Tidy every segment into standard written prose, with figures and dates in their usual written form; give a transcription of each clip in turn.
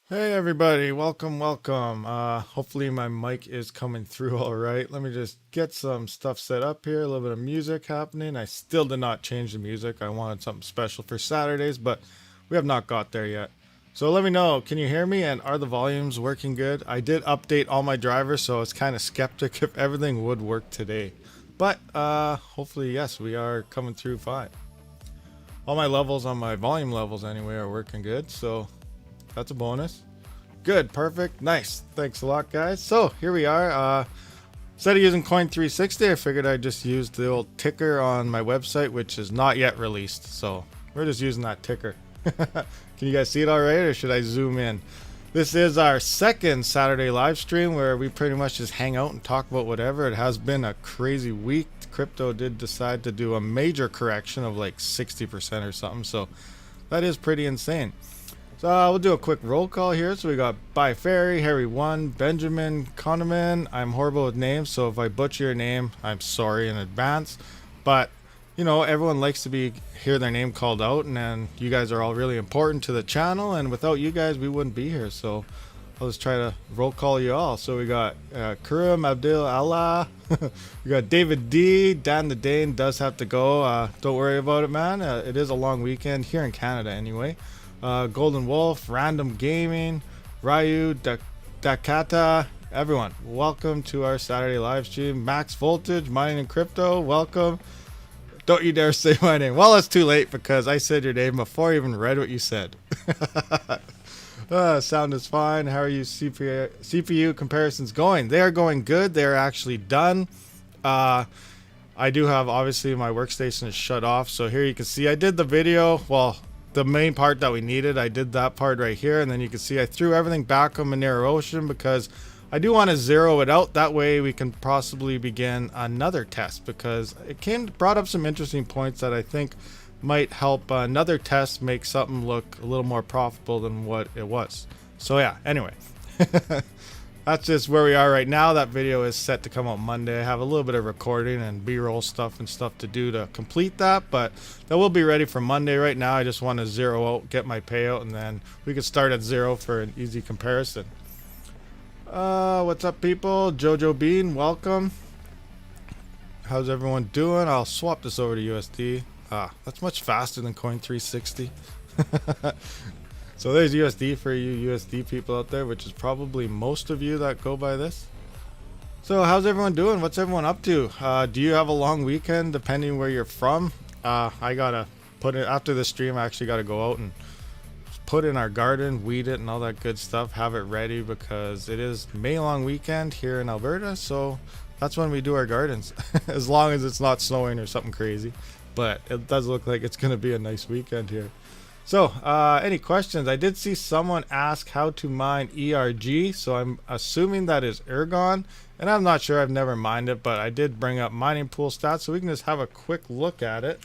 Hey everybody, welcome. Hopefully my mic is coming through all right. Let me just get some stuff set up here, a little bit of music happening. I still did not change the music. I wanted something special for Saturdays, but we have not got there yet. So let me know, can you hear me and are the volumes working good? I did update all my drivers, so I was kind of skeptic if everything would work today. But hopefully, yes, we are coming through fine. All my levels on my volume levels anyway are working good, so that's a bonus. Good, perfect, nice. Thanks a lot, guys. So here we are. Instead of using Coin360, I figured I'd just use the old ticker on my website, which is not yet released. So we're just using that ticker. Can you guys see it all right, or should I zoom in? This is our second Saturday live stream where we pretty much just hang out and talk about whatever. It has been a crazy week, crypto did decide to do a major correction of like 60% or something. So that is pretty insane. So we'll do a quick roll call here. So we got By Ferry, Harry One, Benjamin, Kahneman. I'm horrible with names, so if I butcher your name, I'm sorry in advance. But you know, everyone likes to hear their name called out, and then you guys are all really important to the channel. And without you guys, we wouldn't be here. So I'll just try to roll call you all. So we got Karim Abdul Allah, we got David D. Dan the Dane does have to go. Don't worry about it, man. It is a long weekend here in Canada, anyway. Golden Wolf, Random Gaming, Ryu, Dakata, everyone, welcome to our Saturday live stream. Max Voltage, Mining and Crypto, welcome. Don't you dare say my name. Well, it's too late because I said your name before I even read what you said. Sound is fine. How are you CPU comparisons going? They are going good. They are actually done. I do have, obviously, my workstation is shut off. So here you can see I did the video. Well, the main part that we needed, I did that part right here, and then you can see I threw everything back on Monero Ocean because I do want to zero it out. That way we can possibly begin another test, because it brought up some interesting points that I think might help another test make something look a little more profitable than what it was. So yeah, anyway. That's just where we are right now. That video is set to come out Monday. I have a little bit of recording and b-roll stuff to do to complete that, but that will be ready for Monday. Right now I just want to zero out, get my payout, and then we can start at zero for an easy comparison. What's up, people? Jojo Bean, welcome. How's everyone doing? I'll swap this over to USD. That's much faster than Coin360. So there's USD for you USD people out there, which is probably most of you that go by this. So how's everyone doing? What's everyone up to? Do you have a long weekend depending where you're from? I gotta put it after the stream. I actually gotta go out and put in our garden, weed it and all that good stuff, have it ready, because it is May long weekend here in Alberta. So that's when we do our gardens, as long as it's not snowing or something crazy. But it does look like it's gonna be a nice weekend here. So, any questions? I did see someone ask how to mine ERG, so I'm assuming that is Ergon, and I'm not sure, I've never mined it, but I did bring up mining pool stats, so we can just have a quick look at it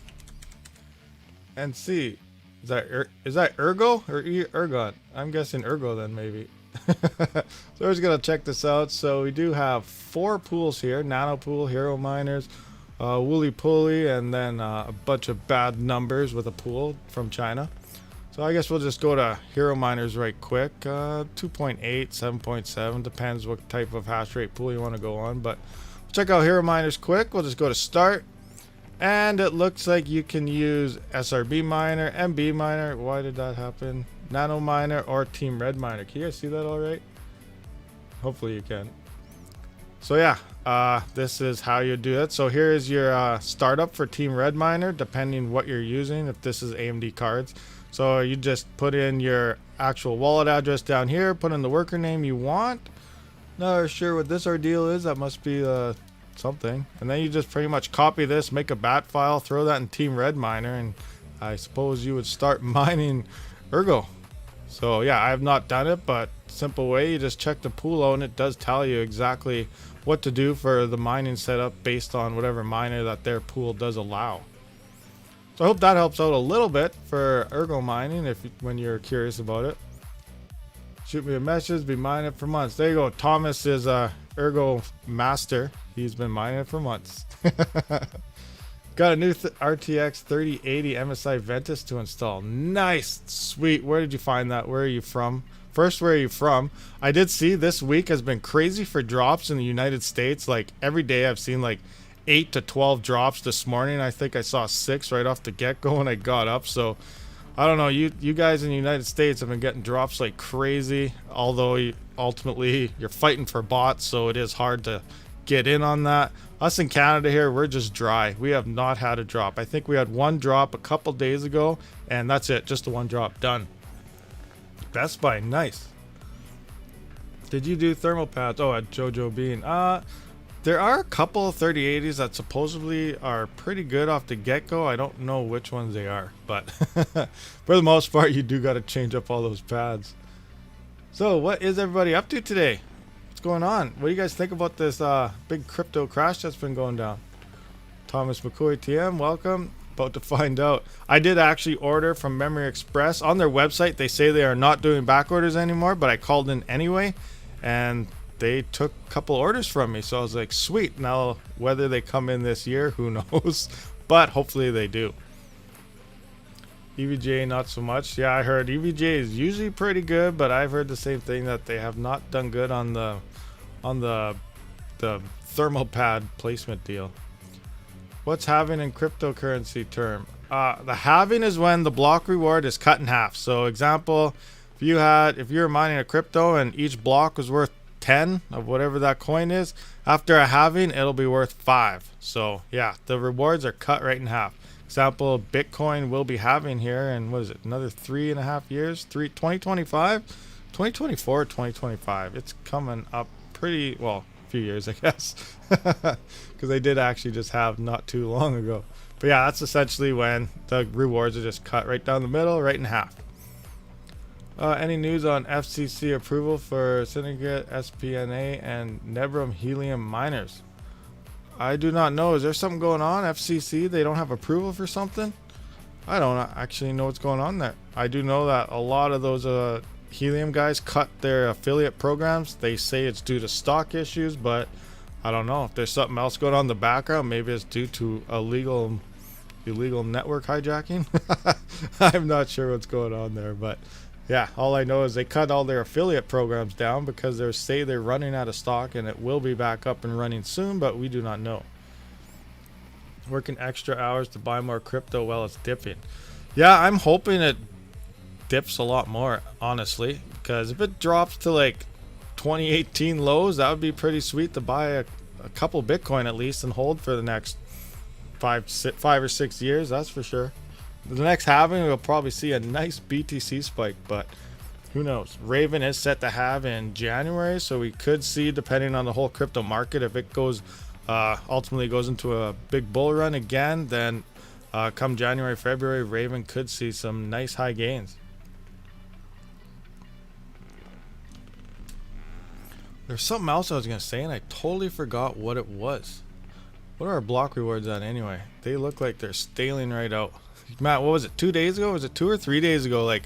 and see. Is that Ergo or Ergon? I'm guessing Ergo then, maybe. So we're just gonna check this out. So we do have 4 pools here: Nano Pool, Hero Miners, Wooly Pulley, and then a bunch of bad numbers with a pool from China. So I guess we'll just go to Hero Miners right quick. 2.8, 7.7, depends what type of hash rate pool you want to go on. But check out Hero Miners quick. We'll just go to start. And it looks like you can use SRB Miner, MB Miner. Why did that happen? Nano Miner or Team Red Miner. Can you guys see that all right? Hopefully you can. So yeah, this is how you do it. So here is your startup for Team Red Miner, depending what you're using. If this is AMD cards. So you just put in your actual wallet address down here, put in the worker name you want. Not sure what this ordeal is. That must be something. And then you just pretty much copy this, make a bat file, throw that in Team Red Miner, and I suppose you would start mining Ergo. So yeah, I have not done it, but simple way, you just check the pool out and it does tell you exactly what to do for the mining setup based on whatever miner that their pool does allow. So I hope that helps out a little bit for Ergo mining when you're curious about it. Shoot me a message, be mining it for months. There you go. Thomas is a Ergo master. He's been mining it for months. Got a new RTX 3080 MSI Ventus to install. Nice. Sweet. Where did you find that? Where are you from? First, where are you from? I did see this week has been crazy for drops in the United States. Like every day I've seen like 8 to 12 drops. This morning I think I saw 6 right off the get-go when I got up. So I don't know, you guys in the United States have been getting drops like crazy, although ultimately you're fighting for bots, so it is hard to get in on that. Us in Canada here, we're just dry. We have not had a drop. I think we had 1 drop a couple days ago, and that's it, just the 1 drop, done. Best Buy, nice. Did you do thermal pads? Oh, at Jojo Bean. There are a couple 3080s that supposedly are pretty good off the get-go. I don't know which ones they are, but for the most part, you do got to change up all those pads. So what is everybody up to today? What's going on? What do you guys think about this big crypto crash that's been going down? Thomas McCoy TM, welcome. About to find out. I did actually order from Memory Express. On their website, they say they are not doing back orders anymore, but I called in anyway, and they took a couple orders from me. So I was like, sweet. Now, whether they come in this year, who knows? But hopefully they do. EVJ, not so much. Yeah, I heard EVJ is usually pretty good, but I've heard the same thing, that they have not done good on the thermal pad placement deal. What's halving in cryptocurrency term? The halving is when the block reward is cut in half. So example, if you were mining a crypto and each block was worth 10 of whatever that coin is, after a halving it'll be worth 5. So yeah, the rewards are cut right in half. Example, Bitcoin will be halving here in, what is it, another 3.5 years, 2025, 2024, 2025. It's coming up pretty well, a few years I guess, because they did actually just have not too long ago. But yeah, that's essentially when the rewards are just cut right down the middle, right in half. Any news on FCC approval for Syndicate, SPNA, and Nebrum Helium miners? I do not know. Is there something going on? FCC, they don't have approval for something? I don't actually know what's going on there. I do know that a lot of those Helium guys cut their affiliate programs. They say it's due to stock issues, but I don't know if there's something else going on in the background. Maybe it's due to illegal network hijacking. I'm not sure what's going on there, but yeah, all I know is they cut all their affiliate programs down because they say they're running out of stock, and it will be back up and running soon, but we do not know. Working extra hours to buy more crypto while it's dipping. Yeah, I'm hoping it dips a lot more, honestly, because if it drops to like 2018 lows, that would be pretty sweet to buy a couple Bitcoin at least and hold for the next 5 or 6 years, that's for sure. The next halving, we'll probably see a nice BTC spike, but who knows? Raven is set to have in January, so we could see, depending on the whole crypto market, if it goes ultimately goes into a big bull run again, then come January, February, Raven could see some nice high gains. There's something else I was going to say, and I totally forgot what it was. What are our block rewards at anyway? They look like they're staling right out. Matt, what was it, 2 days ago? Was it 2 or 3 days ago? Like,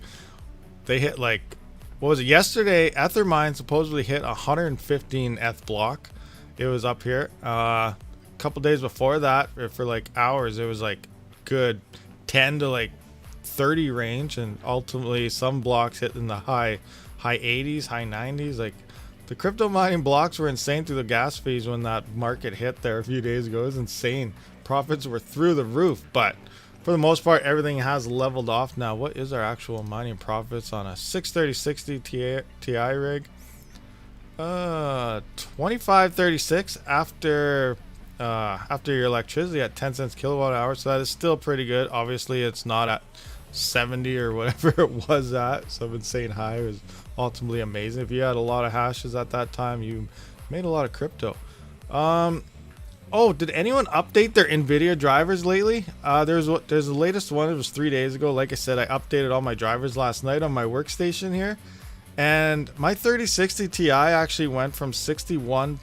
they hit like, what was it, yesterday? Ethermine supposedly hit 115 ETH block. It was up here. A couple days before that, for like hours, it was like good 10 to like 30 range, and ultimately some blocks hit in the high 80s, high 90s. Like, the crypto mining blocks were insane through the gas fees when that market hit there a few days ago. It was insane. Profits were through the roof, but for the most part, everything has leveled off now. What is our actual mining profits on a 63060 Ti rig? 2536 after your electricity at 10 cents kilowatt hour. So that is still pretty good. Obviously, it's not at 70 or whatever it was at. Some insane high. It was ultimately amazing. If you had a lot of hashes at that time, you made a lot of crypto. Oh, did anyone update their NVIDIA drivers lately? There's the latest one. It was 3 days ago. Like I said, I updated all my drivers last night on my workstation here. And my 3060 Ti actually went from 61.6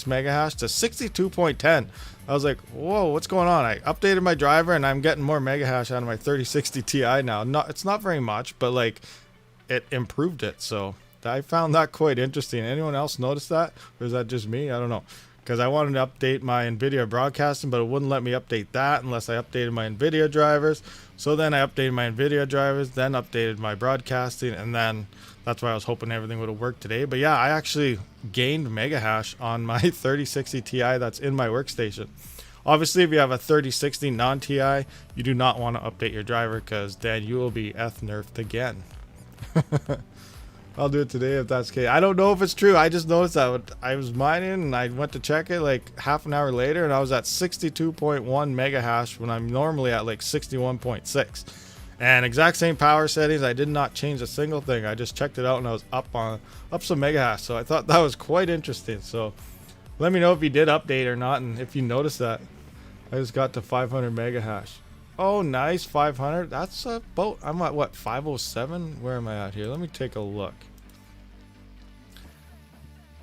megahash to 62.10. I was like, whoa, what's going on? I updated my driver and I'm getting more megahash out of my 3060 Ti now. It's not very much, but like, it improved it. So I found that quite interesting. Anyone else notice that? Or is that just me? I don't know. Because I wanted to update my NVIDIA broadcasting, but it wouldn't let me update that unless I updated my NVIDIA drivers. So then I updated my NVIDIA drivers, then updated my broadcasting, and then that's why I was hoping everything would have worked today. But yeah, I actually gained mega hash on my 3060 Ti that's in my workstation. Obviously, if you have a 3060 non-Ti, you do not want to update your driver, because then you will be ETH nerfed again. I'll do it today if that's okay. I don't know if it's true. I just noticed that I was mining and I went to check it like half an hour later, and I was at 62.1 mega hash when I'm normally at like 61.6. And exact same power settings. I did not change a single thing. I just checked it out and I was up some mega hash. So I thought that was quite interesting. So let me know if you did update or not, and if you noticed that. I just got to 500 mega hash. Oh, nice, 500. That's about, I'm at what, 507? Where am I at here? Let me take a look.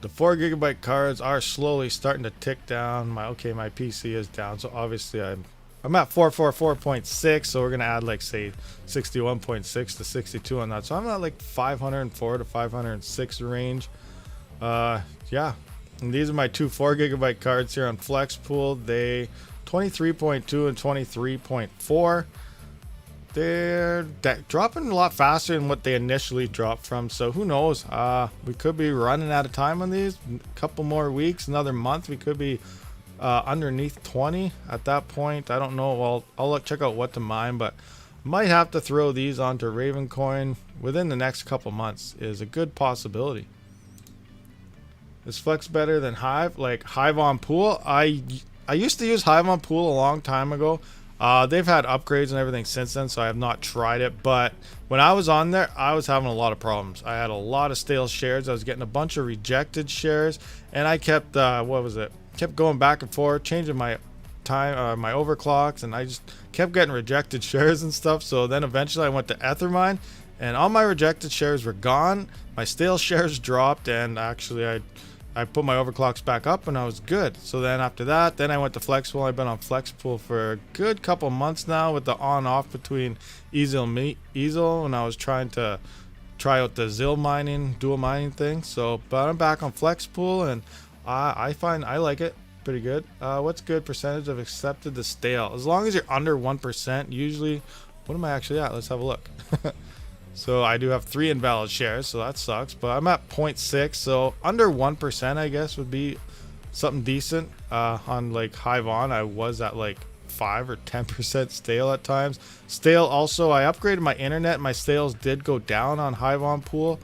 The 4 GB cards are slowly starting to tick down. My PC is down, so obviously I'm at 444.6, so we're gonna add like say 61.6 to 62 on that. So I'm at like 504 to 506 range. Yeah, and these are my two 4 GB cards here on FlexPool. They 23.2 and 23.4. They're dropping a lot faster than what they initially dropped from, so who knows, we could be running out of time on these. A couple more weeks, another month, we could be underneath 20 at that point. I don't know. Well, I'll check out what to mine, but might have to throw these onto Ravencoin within the next couple months is a good possibility. Is Flex better than Hive? Like Hive on Pool? I used to use Hive on Pool a long time ago. They've had upgrades and everything since then, so I have not tried it. But when I was on there, I was having a lot of problems. I had a lot of stale shares. I was getting a bunch of rejected shares, and I kept kept going back and forth, changing my time, my overclocks, and I just kept getting rejected shares and stuff. So then eventually I went to Ethermine, and all my rejected shares were gone. My stale shares dropped, and actually I put my overclocks back up and I was good. So then after that, then I went to FlexPool. I've been on FlexPool for a good couple months now with the on-off between Easel and Easel, when I was trying to try out the ZIL mining, dual mining thing. So, but I'm back on FlexPool, and I find I like it pretty good. What's good percentage of accepted to stale? As long as you're under 1%, usually. What am I actually at? Let's have a look. So I do have 3 invalid shares, so that sucks. But I'm at 0.6, so under 1%, I guess, would be something decent. On like Hive On, I was at like 5 or 10% stale at times. Stale also, I upgraded my internet. My stales did go down on Hive On Pool,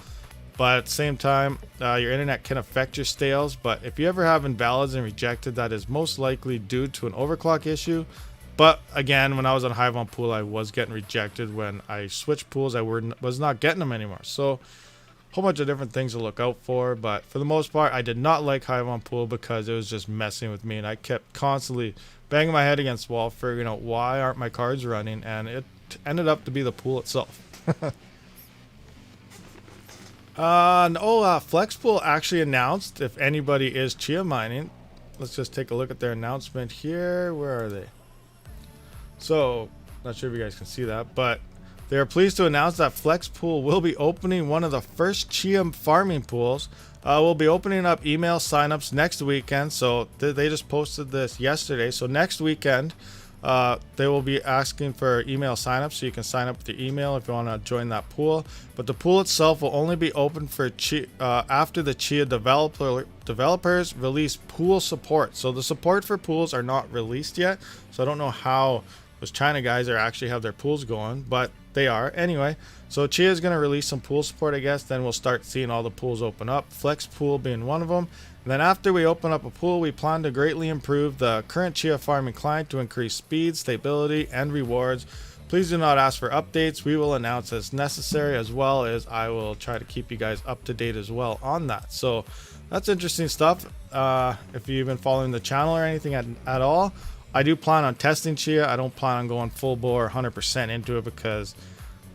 but at the same time, your internet can affect your stales. But if you ever have invalids and rejected, that is most likely due to an overclock issue. But again, when I was on Hive on Pool, I was getting rejected. When I switched pools, I was not getting them anymore. So a whole bunch of different things to look out for. But for the most part, I did not like Hive on Pool because it was just messing with me. And I kept constantly banging my head against the wall, figuring out why aren't my cards running. And it ended up to be the pool itself. FlexPool actually announced if anybody is Chia mining. Let's just take a look at their announcement here. Where are they? So, not sure if you guys can see that, but they are pleased to announce that FlexPool will be opening one of the first Chia farming pools. We'll be opening up email signups next weekend. So they just posted this yesterday. So next weekend, they will be asking for email signups, so you can sign up with your email if you want to join that pool. But the pool itself will only be open for Chia, after the Chia developers release pool support. So the support for pools are not released yet. So I don't know how those China guys are actually have their pools going, but they are anyway. So Chia is going to release some pool support, I guess. Then we'll start seeing all the pools open up, FlexPool being one of them. And then after we open up a pool, we plan to greatly improve the current Chia farming client to increase speed, stability, and rewards. Please do not ask for updates. We will announce as necessary, as well as I will try to keep you guys up to date as well on that. So that's interesting stuff. If you've been following the channel or anything at all, I do plan on testing Chia. I don't plan on going full bore 100% into it because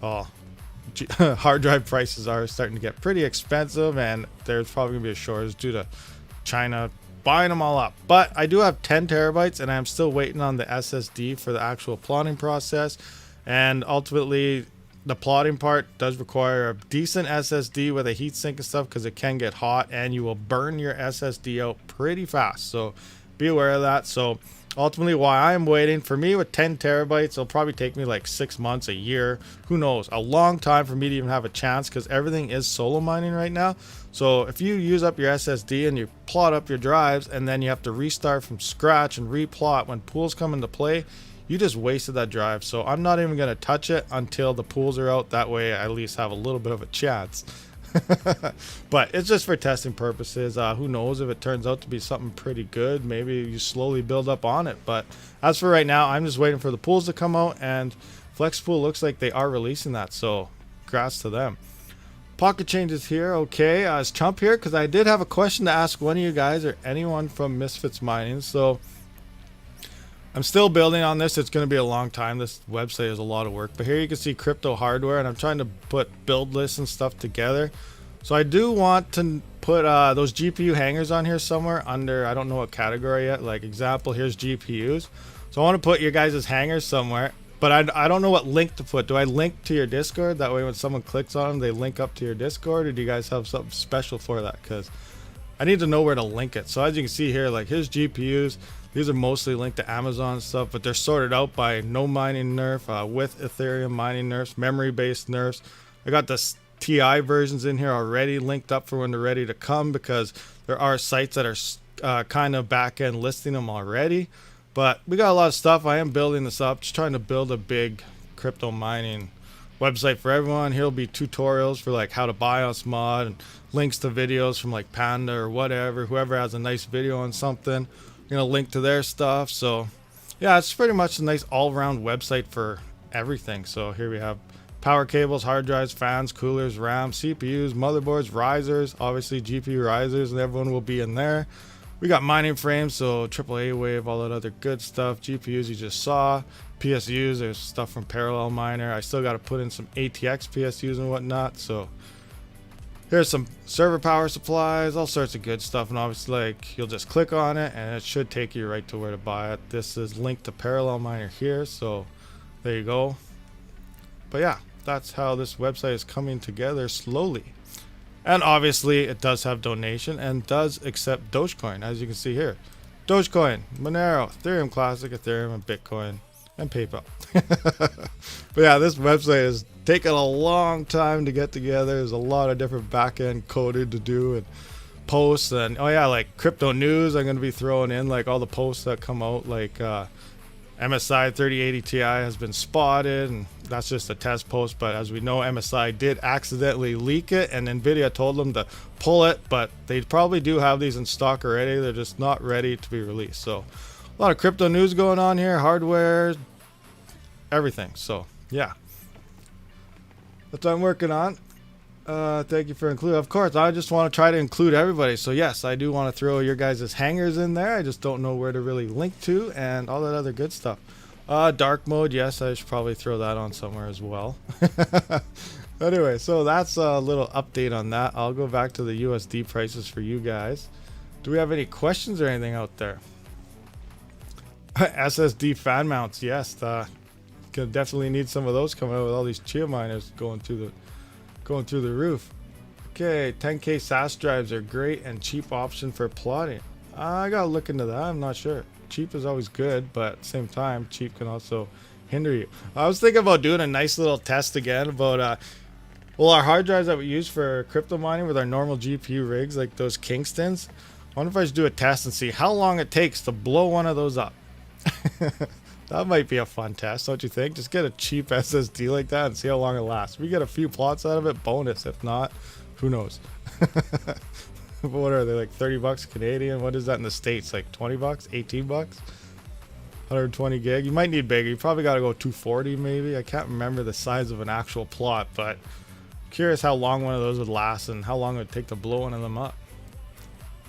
hard drive prices are starting to get pretty expensive, and there's probably gonna be a shortage due to China buying them all up. But I do have 10 terabytes, and I'm still waiting on the SSD for the actual plotting process. And ultimately, the plotting part does require a decent SSD with a heatsink and stuff, because it can get hot and you will burn your SSD out pretty fast. So be aware of that. So ultimately, why I'm waiting, for me with 10 terabytes, it'll probably take me like 6 months, a year, who knows, a long time for me to even have a chance, because everything is solo mining right now. So if you use up your SSD and you plot up your drives, and then you have to restart from scratch and replot when pools come into play, you just wasted that drive. So I'm not even going to touch it until the pools are out. That way I at least have a little bit of a chance. But it's just for testing purposes. Who knows, if it turns out to be something pretty good, maybe you slowly build up on it. But as for right now, I'm just waiting for the pools to come out, and FlexPool looks like they are releasing that, so congrats to them. Pocket changes here. Okay, it's Chump here, because I did have a question to ask one of you guys or anyone from Misfits Mining. So I'm still building on this. It's going to be a long time. This website is a lot of work. But here you can see crypto hardware, and I'm trying to put build lists and stuff together. So I do want to put those GPU hangers on here somewhere under, I don't know what category yet. Like example, here's GPUs. So I want to put your guys' hangers somewhere, but I don't know what link to put. Do I link to your Discord? That way when someone clicks on them, they link up to your Discord, or do you guys have something special for that? Because I need to know where to link it. So as you can see here, like here's GPUs. These are mostly linked to Amazon stuff, but they're sorted out by no mining nerf, with Ethereum mining nerfs, memory-based nerfs. I got the TI versions in here already linked up for when they're ready to come, because there are sites that are kind of back-end listing them already. But we got a lot of stuff. I am building this up, just trying to build a big crypto mining website for everyone. Here'll be tutorials for like how to buy on Smod, and links to videos from like Panda or whatever. Whoever has a nice video on something, I'm gonna link to their stuff. So yeah, it's pretty much a nice all-around website for everything. So here we have power cables, hard drives, fans, coolers, RAM, CPUs, motherboards, risers, obviously GPU risers, and everyone will be in there. We got mining frames, so AAA wave, all that other good stuff. GPUs you just saw. PSUs, there's stuff from Parallel Miner. I still got to put in some ATX PSUs and whatnot. So here's some server power supplies, all sorts of good stuff. And obviously, like, you'll just click on it and it should take you right to where to buy it. This is linked to Parallel Miner here, so there you go. But yeah, that's how this website is coming together slowly. And obviously it does have donation and does accept Dogecoin, as you can see here. Dogecoin, Monero, Ethereum Classic, Ethereum, and Bitcoin, and PayPal. But yeah, this website has taken a long time to get together. There's a lot of different back-end coding to do and posts. And oh yeah, like crypto news, I'm going to be throwing in like all the posts that come out, like MSI 3080 Ti has been spotted, and that's just a test post, but as we know, MSI did accidentally leak it, and Nvidia told them to pull it, but they probably do have these in stock already. They're just not ready to be released. So a lot of crypto news going on here, hardware, everything. So yeah, that's what I'm working on. Thank you for including. Of course, I just want to try to include everybody. So yes, I do want to throw your guys' hangers in there. I just don't know where to really link to and all that other good stuff. Dark mode, yes, I should probably throw that on somewhere as well. Anyway, so that's a little update on that. I'll go back to the USD prices for you guys. Do we have any questions or anything out there? SSD fan mounts, yes. Gonna definitely need some of those coming out with all these Chia miners going through the roof. Okay, 10K SAS drives are great and cheap option for plotting. I gotta look into that. I'm not sure. Cheap is always good, but at the same time, cheap can also hinder you. I was thinking about doing a nice little test again about well, our hard drives that we use for crypto mining with our normal GPU rigs, like those Kingstons. I wonder if I should do a test and see how long it takes to blow one of those up. That might be a fun test, don't you think? Just get a cheap SSD like that and see how long it lasts. If we get a few plots out of it, bonus. If not, who knows? What are they, like 30 bucks Canadian? What is that in the States? Like 20 bucks? 18 bucks? 120 gig? You might need bigger. You probably got to go 240 maybe. I can't remember the size of an actual plot, but I'm curious how long one of those would last and how long it would take to blow one of them up.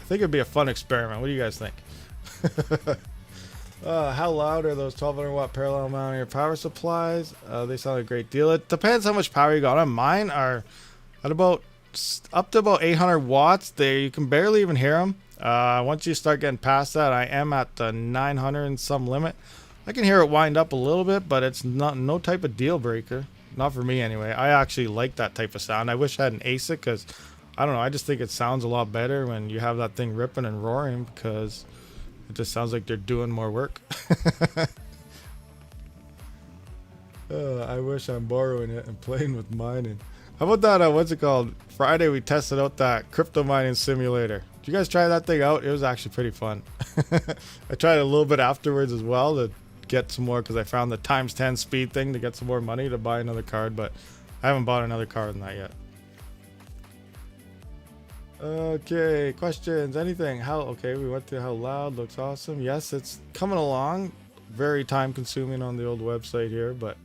I think it'd be a fun experiment. What do you guys think? How loud are those 1200 watt parallel mounted power supplies? They sound a great deal. It depends how much power you got on. Mine are at about up to about 800 watts. You can barely even hear them. Once you start getting past that, I am at the 900 and some limit. I can hear it wind up a little bit, but it's no type of deal breaker. Not for me anyway. I actually like that type of sound. I wish I had an ASIC because I don't know. I just think it sounds a lot better when you have that thing ripping and roaring, because it just sounds like they're doing more work. I wish I'm borrowing it and playing with mining. How about that, what's it called? Friday we tested out that crypto mining simulator. Did you guys try that thing out? It was actually pretty fun. I tried it a little bit afterwards as well to get some more, because I found the ×10 speed thing to get some more money to buy another card, but I haven't bought another card than that yet. Okay, questions, anything? Okay, we went through how loud, looks awesome. Yes, it's coming along. Very time consuming on the old website here, but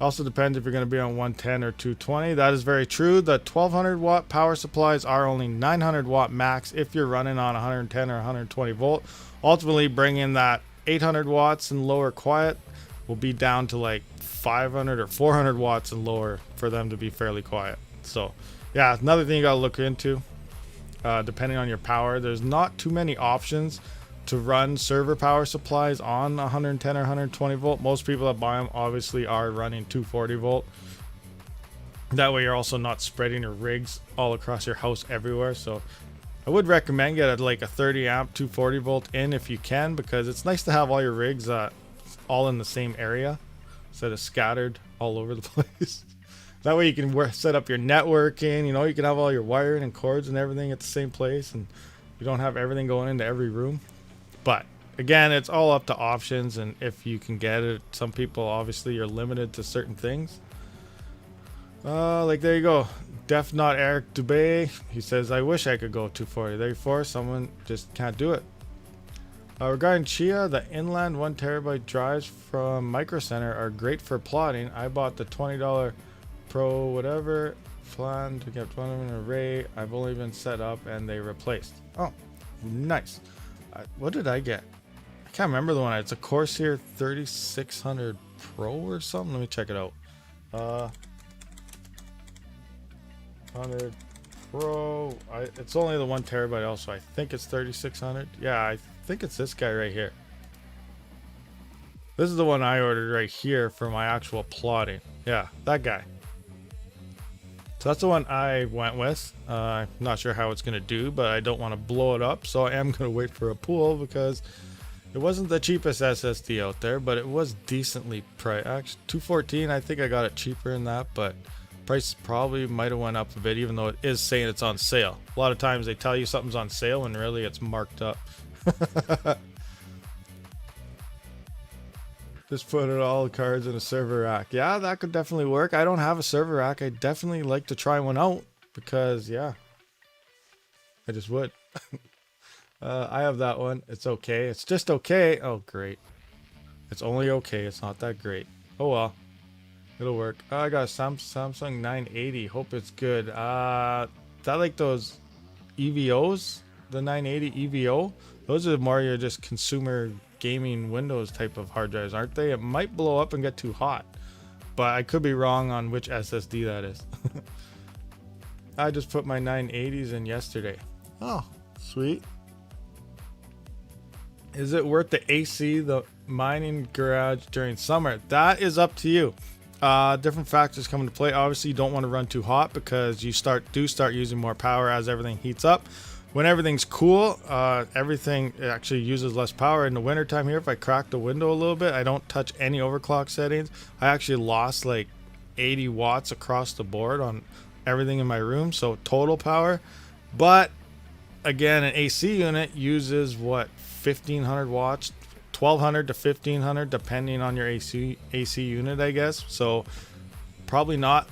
also depends if you're going to be on 110 or 220. That is very true. The 1200 watt power supplies are only 900 watt max if you're running on 110 or 120 volt. Ultimately, bringing that 800 watts and lower quiet will be down to like 500 or 400 watts and lower for them to be fairly quiet. So yeah, another thing you got to look into. depending on your power. There's not too many options to run server power supplies on 110 or 120 volt. Most people that buy them obviously are running 240 volt. That way you're also not spreading your rigs all across your house everywhere. So I would recommend get like a 30 amp 240 volt in if you can, because it's nice to have all your rigs all in the same area instead of scattered all over the place. That way you can set up your networking, you know, you can have all your wiring and cords and everything at the same place, and you don't have everything going into every room. But again, it's all up to options and if you can get it. Some people, obviously, you're limited to certain things. Like there you go. Def Not Eric Dubay. He says, I wish I could go 240. Therefore, someone just can't do it. Regarding Chia, the inland 1 terabyte drives from Micro Center are great for plotting. I bought the $20 Pro whatever plan to get one of an array. I've only been set up and they replaced. Oh, nice. What did I get? I can't remember the one. It's a Corsair 3600 Pro or something. Let me check it out. 100 Pro. It's only the 1 terabyte also. I think it's 3600. Yeah, I think it's this guy right here. This is the one I ordered right here for my actual plotting. Yeah, that guy. So that's the one I went with. I'm not sure how it's going to do, but I don't want to blow it up. So I am going to wait for a pool because it wasn't the cheapest SSD out there, but it was decently priced. Actually, 214, I think I got it cheaper than that, but price probably might have went up a bit, even though it is saying it's on sale. A lot of times they tell you something's on sale and really it's marked up. Just put it all the cards in a server rack. Yeah, that could definitely work. I don't have a server rack. I'd definitely like to try one out because, yeah, I just would. I have that one. It's okay. It's just okay. Oh, great. It's only okay. It's not that great. Oh, well. It'll work. I got a Samsung 980. Hope it's good. That like those EVOs? The 980 EVO? Those are more your just consumer gaming Windows type of hard drives, aren't they? It might blow up and get too hot, but I could be wrong on which SSD that is. I just put my 980s in yesterday. Oh, sweet. Is it worth the AC, the mining garage during summer? That is up to you. Different factors come into play. Obviously, you don't want to run too hot because you start using more power as everything heats up. When everything's cool, everything actually uses less power. In the wintertime here, if I crack the window a little bit, I don't touch any overclock settings. I actually lost like 80 watts across the board on everything in my room, so total power. But again, an AC unit uses what, 1500 watts, 1200 to 1500 depending on your AC unit, I guess. So probably not.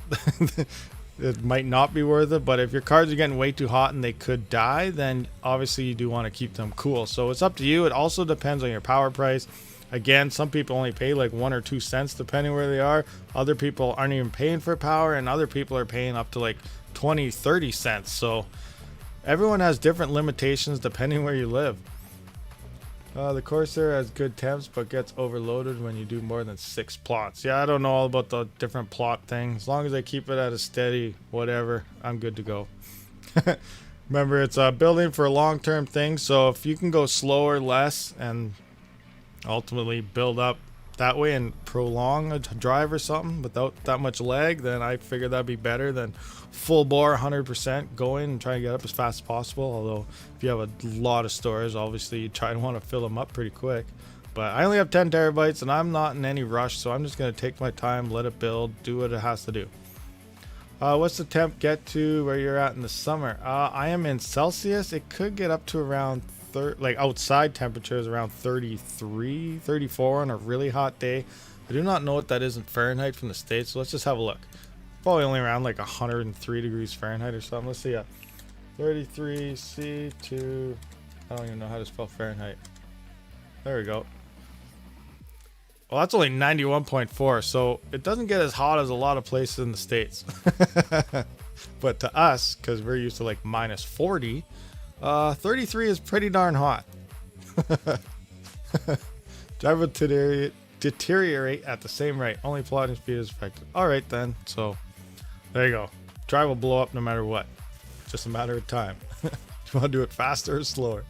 It might not be worth it, but if your cards are getting way too hot and they could die, then obviously you do want to keep them cool. So it's up to you. It also depends on your power price. Again, some people only pay like 1 or 2 cents depending where they are. Other people aren't even paying for power, and other people are paying up to like 20, 30 cents. So everyone has different limitations depending where you live. The Corsair has good temps but gets overloaded when you do more than 6 plots. Yeah, I don't know all about the different plot thing. As long as I keep it at a steady whatever, I'm good to go. Remember, it's building for a long-term thing, so if you can go slower, less, and ultimately build up that way and prolong a drive or something without that much lag, then I figure that'd be better than full bore 100% going and trying to get up as fast as possible. Although if you have a lot of stores, obviously you try to want to fill them up pretty quick. But I only have 10 terabytes and I'm not in any rush, so I'm just going to take my time, let it build, do what it has to do. What's the temp get to where you're at in the summer? I am in Celsius. It could get up to around like outside temperatures around 33, 34 on a really hot day. I do not know what that is in Fahrenheit from the States, so let's just have a look. Probably only around like 103 degrees Fahrenheit or something. Let's see. 33 C2. I don't even know how to spell Fahrenheit. There we go. Well, that's only 91.4, so it doesn't get as hot as a lot of places in the States. But to us, because we're used to like minus 40, 33 is pretty darn hot. Drive will deteriorate at the same rate. Only plotting speed is affected. Alright then, so there you go. Drive will blow up no matter what. Just a matter of time. You want to do it faster or slower?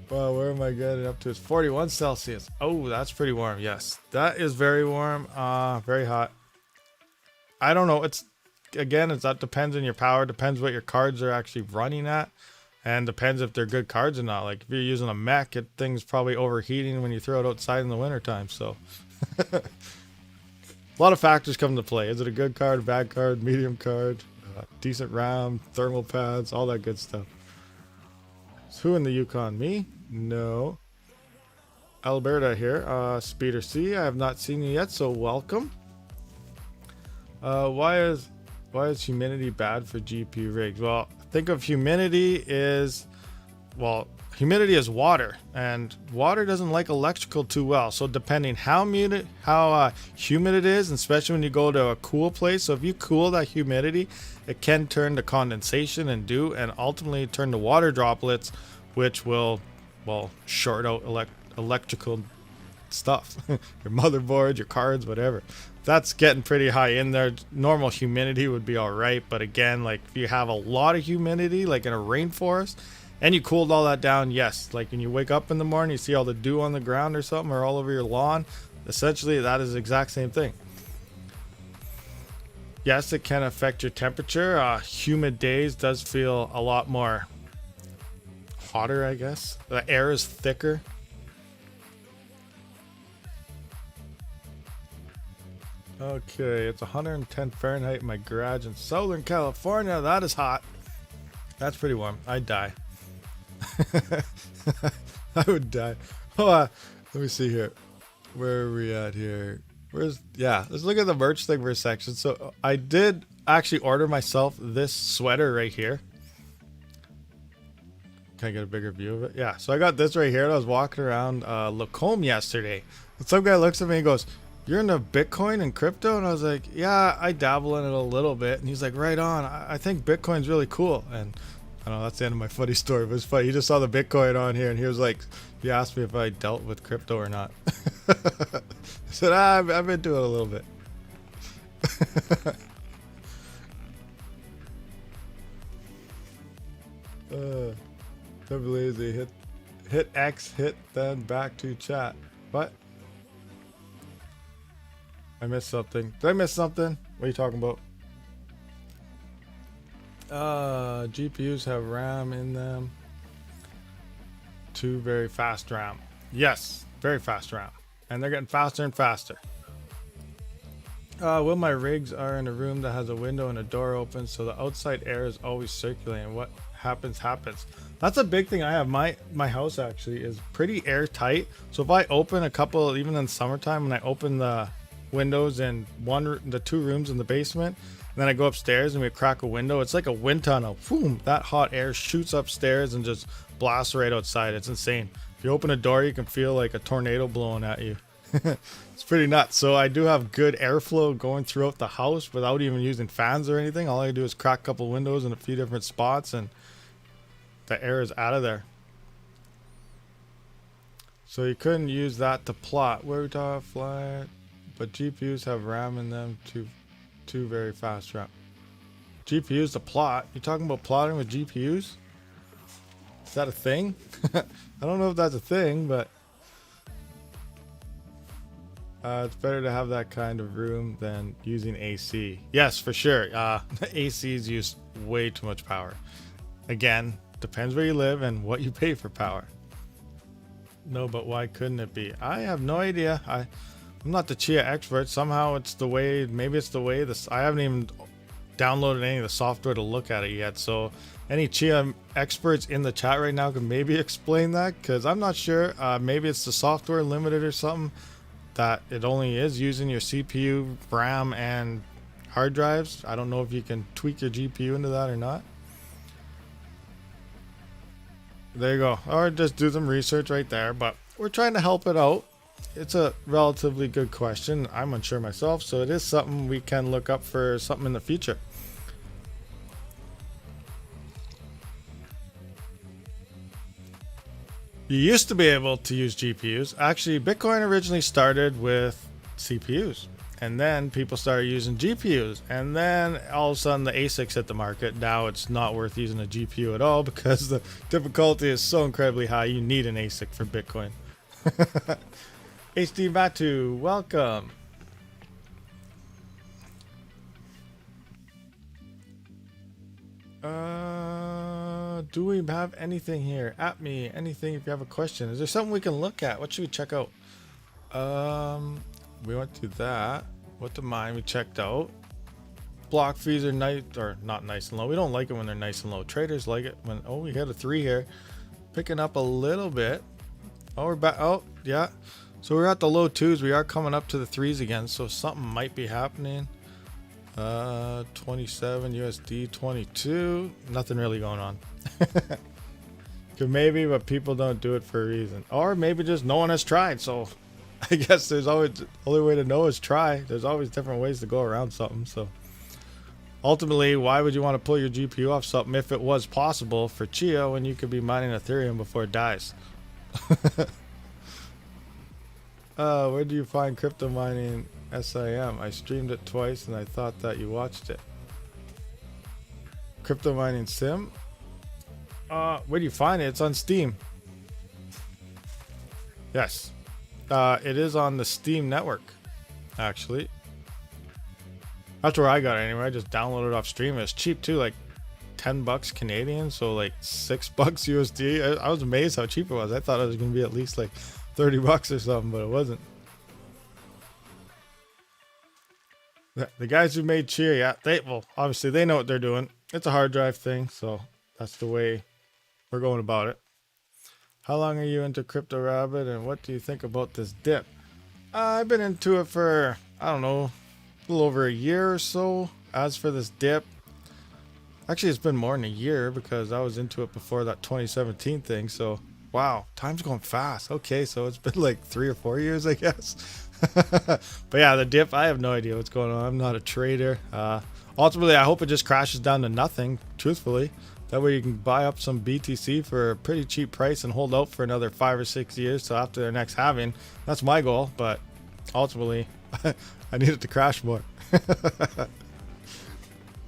Well, where am I getting up to? It's 41 Celsius. Oh, that's pretty warm. Yes, that is very warm. Very hot. I don't know. It's again, that depends on your power. Depends what your cards are actually running at, and depends if they're good cards or not. Like if you're using a mech, thing's probably overheating when you throw it outside in the wintertime. So a lot of factors come into play. Is it a good card, bad card, medium card, decent RAM, thermal pads, all that good stuff. So who in the Yukon? Me? No. Alberta here. Speeder C. I have not seen you yet, so welcome. Why is humidity bad for GPU rigs? Well, think of humidity is water, and water doesn't like electrical too well. So depending how humid it is, and especially when you go to a cool place, so if you cool that humidity, it can turn to condensation and dew, and ultimately turn to water droplets, which will short out electrical stuff. Your motherboard, your cards, whatever. That's getting pretty high in there. Normal humidity would be all right, but again, like if you have a lot of humidity, like in a rainforest, and you cooled all that down, yes, like when you wake up in the morning, you see all the dew on the ground or something, or all over your lawn, essentially that is the exact same thing. Yes, it can affect your temperature. Humid days does feel a lot more hotter, I guess. The air is thicker. Okay, it's 110 Fahrenheit in my garage in Southern California. That is hot. That's pretty warm. I'd die. I would die. Let me see here. Where are we at here? Let's look at the merch thing for a section. So I did actually order myself this sweater right here. Can I get a bigger view of it? Yeah, so I got this right here, and I was walking around Lacombe yesterday, and some guy looks at me and goes, "You're into Bitcoin and crypto?" And I was like, "Yeah, I dabble in it a little bit." And he's like, "Right on. I think Bitcoin's really cool." And I don't know, that's the end of my funny story, but it's funny. He just saw the Bitcoin on here, and he was like, he asked me if I dealt with crypto or not. I said, I've been doing it a little bit. Don't lazy. Hit X, hit then back to chat. What? I missed something. Did I miss something? What are you talking about? GPUs have RAM in them. 2 very fast RAM. Yes, very fast RAM. And they're getting faster and faster. Well, my rigs are in a room that has a window and a door open, so the outside air is always circulating. What happens. That's a big thing I have. My house actually is pretty airtight. So if I open a couple, even in summertime, when I open the windows in the 2 rooms in the basement, and then I go upstairs and we crack a window, it's like a wind tunnel. Boom, that hot air shoots upstairs and just blasts right outside. It's insane. If you open a door, you can feel like a tornado blowing at you. It's pretty nuts. So I do have good airflow going throughout the house without even using fans or anything. All I do is crack a couple windows in a few different spots, and the air is out of there. So you couldn't use that to plot. Where we talk flat, but GPUs have RAM in them too very fast RAM. GPUs to plot? You talking about plotting with GPUs? Is that a thing? I don't know if that's a thing, but it's better to have that kind of room than using AC. Yes, for sure. ACs use way too much power. Again, depends where you live and what you pay for power. No, but why couldn't it be? I have no idea. I'm not the Chia expert. Somehow it's the way, maybe it's the way this. I haven't even downloaded any of the software to look at it yet. So any Chia experts in the chat right now can maybe explain that, because I'm not sure. Maybe it's the software limited or something, that it only is using your CPU, RAM, and hard drives. I don't know if you can tweak your GPU into that or not. There you go. Or just do some research right there. But we're trying to help it out. It's a relatively good question. I'm unsure myself, so it is something we can look up for something in the future. You used to be able to use GPUs. Actually, Bitcoin originally started with CPUs. And then people started using GPUs. And then all of a sudden the ASICs hit the market. Now it's not worth using a GPU at all because the difficulty is so incredibly high. You need an ASIC for Bitcoin. HD Batu, welcome. Do we have anything here? At me, anything if you have a question. Is there something we can look at? What should we check out? We went through that. What to mine we checked out. Block fees are nice, or not nice and low. We don't like it when they're nice and low. Traders like it when, oh, we had a 3 here. Picking up a little bit. Oh, we're back. Oh, yeah. So we're at the low 2s. We are coming up to the 3s again. So something might be happening. 27 USD, 22. Nothing really going on. Could maybe, but people don't do it for a reason. Or maybe just no one has tried. So I guess there's always, the only way to know is try. There's always different ways to go around something. So ultimately, why would you want to pull your GPU off something if it was possible for Chia when you could be mining Ethereum before it dies? Where do you find crypto mining SIM? I streamed it twice and I thought that you watched it. Crypto mining sim? Where do you find it? It's on Steam. Yes. It is on the Steam network, actually. That's where I got it anyway. I just downloaded it off Stream. It's cheap too, like $10 Canadian, so like $6 USD. I was amazed how cheap it was. I thought it was gonna be at least like $30 or something, but it wasn't. The guys who made Chia, yeah, obviously they know what they're doing. It's a hard drive thing, so that's the way we're going about it. How long are you into Crypto Rabbit, and what do you think about this dip? I've been into it for, I don't know, a little over a year or so. As for this dip, actually it's been more than a year because I was into it before that 2017 thing. So wow, time's going fast. Okay, so it's been like 3 or 4 years, I guess. But yeah, the dip, I have no idea what's going on. I'm not a trader. Ultimately, I hope it just crashes down to nothing, truthfully. That way you can buy up some BTC for a pretty cheap price and hold out for another 5 or 6 years till after their next halving. That's my goal, but ultimately I need it to crash more.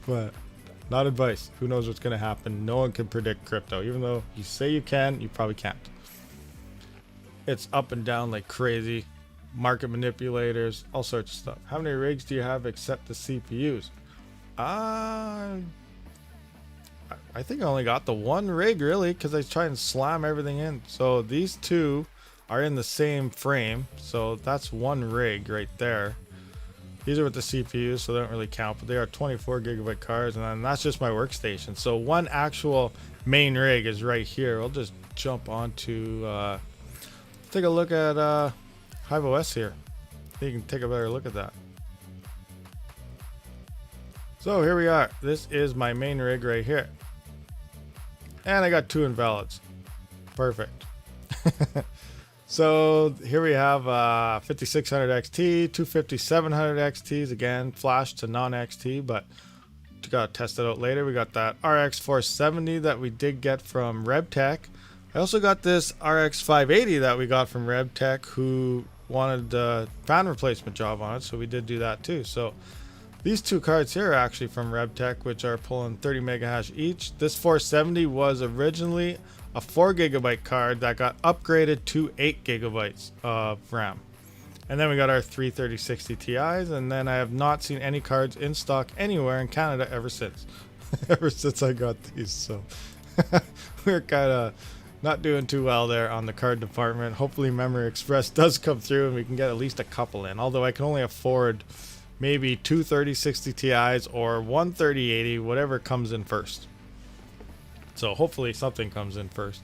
But not advice. Who knows what's going to happen? No one can predict crypto. Even though you say you can, you probably can't. It's up and down like crazy. Market manipulators, all sorts of stuff. How many rigs do you have except the CPUs? I think I only got the 1 rig really because I try and slam everything in. So these 2 are in the same frame. So that's 1 rig right there. These are with the CPUs, so they don't really count, but they are 24 gigabyte cards, and then that's just my workstation. So 1 actual main rig is right here. I'll just jump onto, take a look at Hive OS here. You can take a better look at that. So here we are. This is my main rig right here. And I got 2 invalids. Perfect. So here we have 5600 XT, 2 5700 XTs, again, flash to non-XT, but we got to test it out later. We got that RX 470 that we did get from RebTech. I also got this RX 580 that we got from RebTech, who wanted a fan replacement job on it, so we did do that too. So these 2 cards here are actually from RebTech, which are pulling 30 mega hash each. This 470 was originally a 4 gigabyte card that got upgraded to 8 gigabytes of RAM. And then we got our 3 3060 Ti's, and then I have not seen any cards in stock anywhere in Canada ever since. Ever since I got these, so we're kind of not doing too well there on the card department. Hopefully Memory Express does come through and we can get at least a couple in, although I can only afford maybe 2 3060 Ti's or 1 3080, whatever comes in first. So hopefully something comes in first.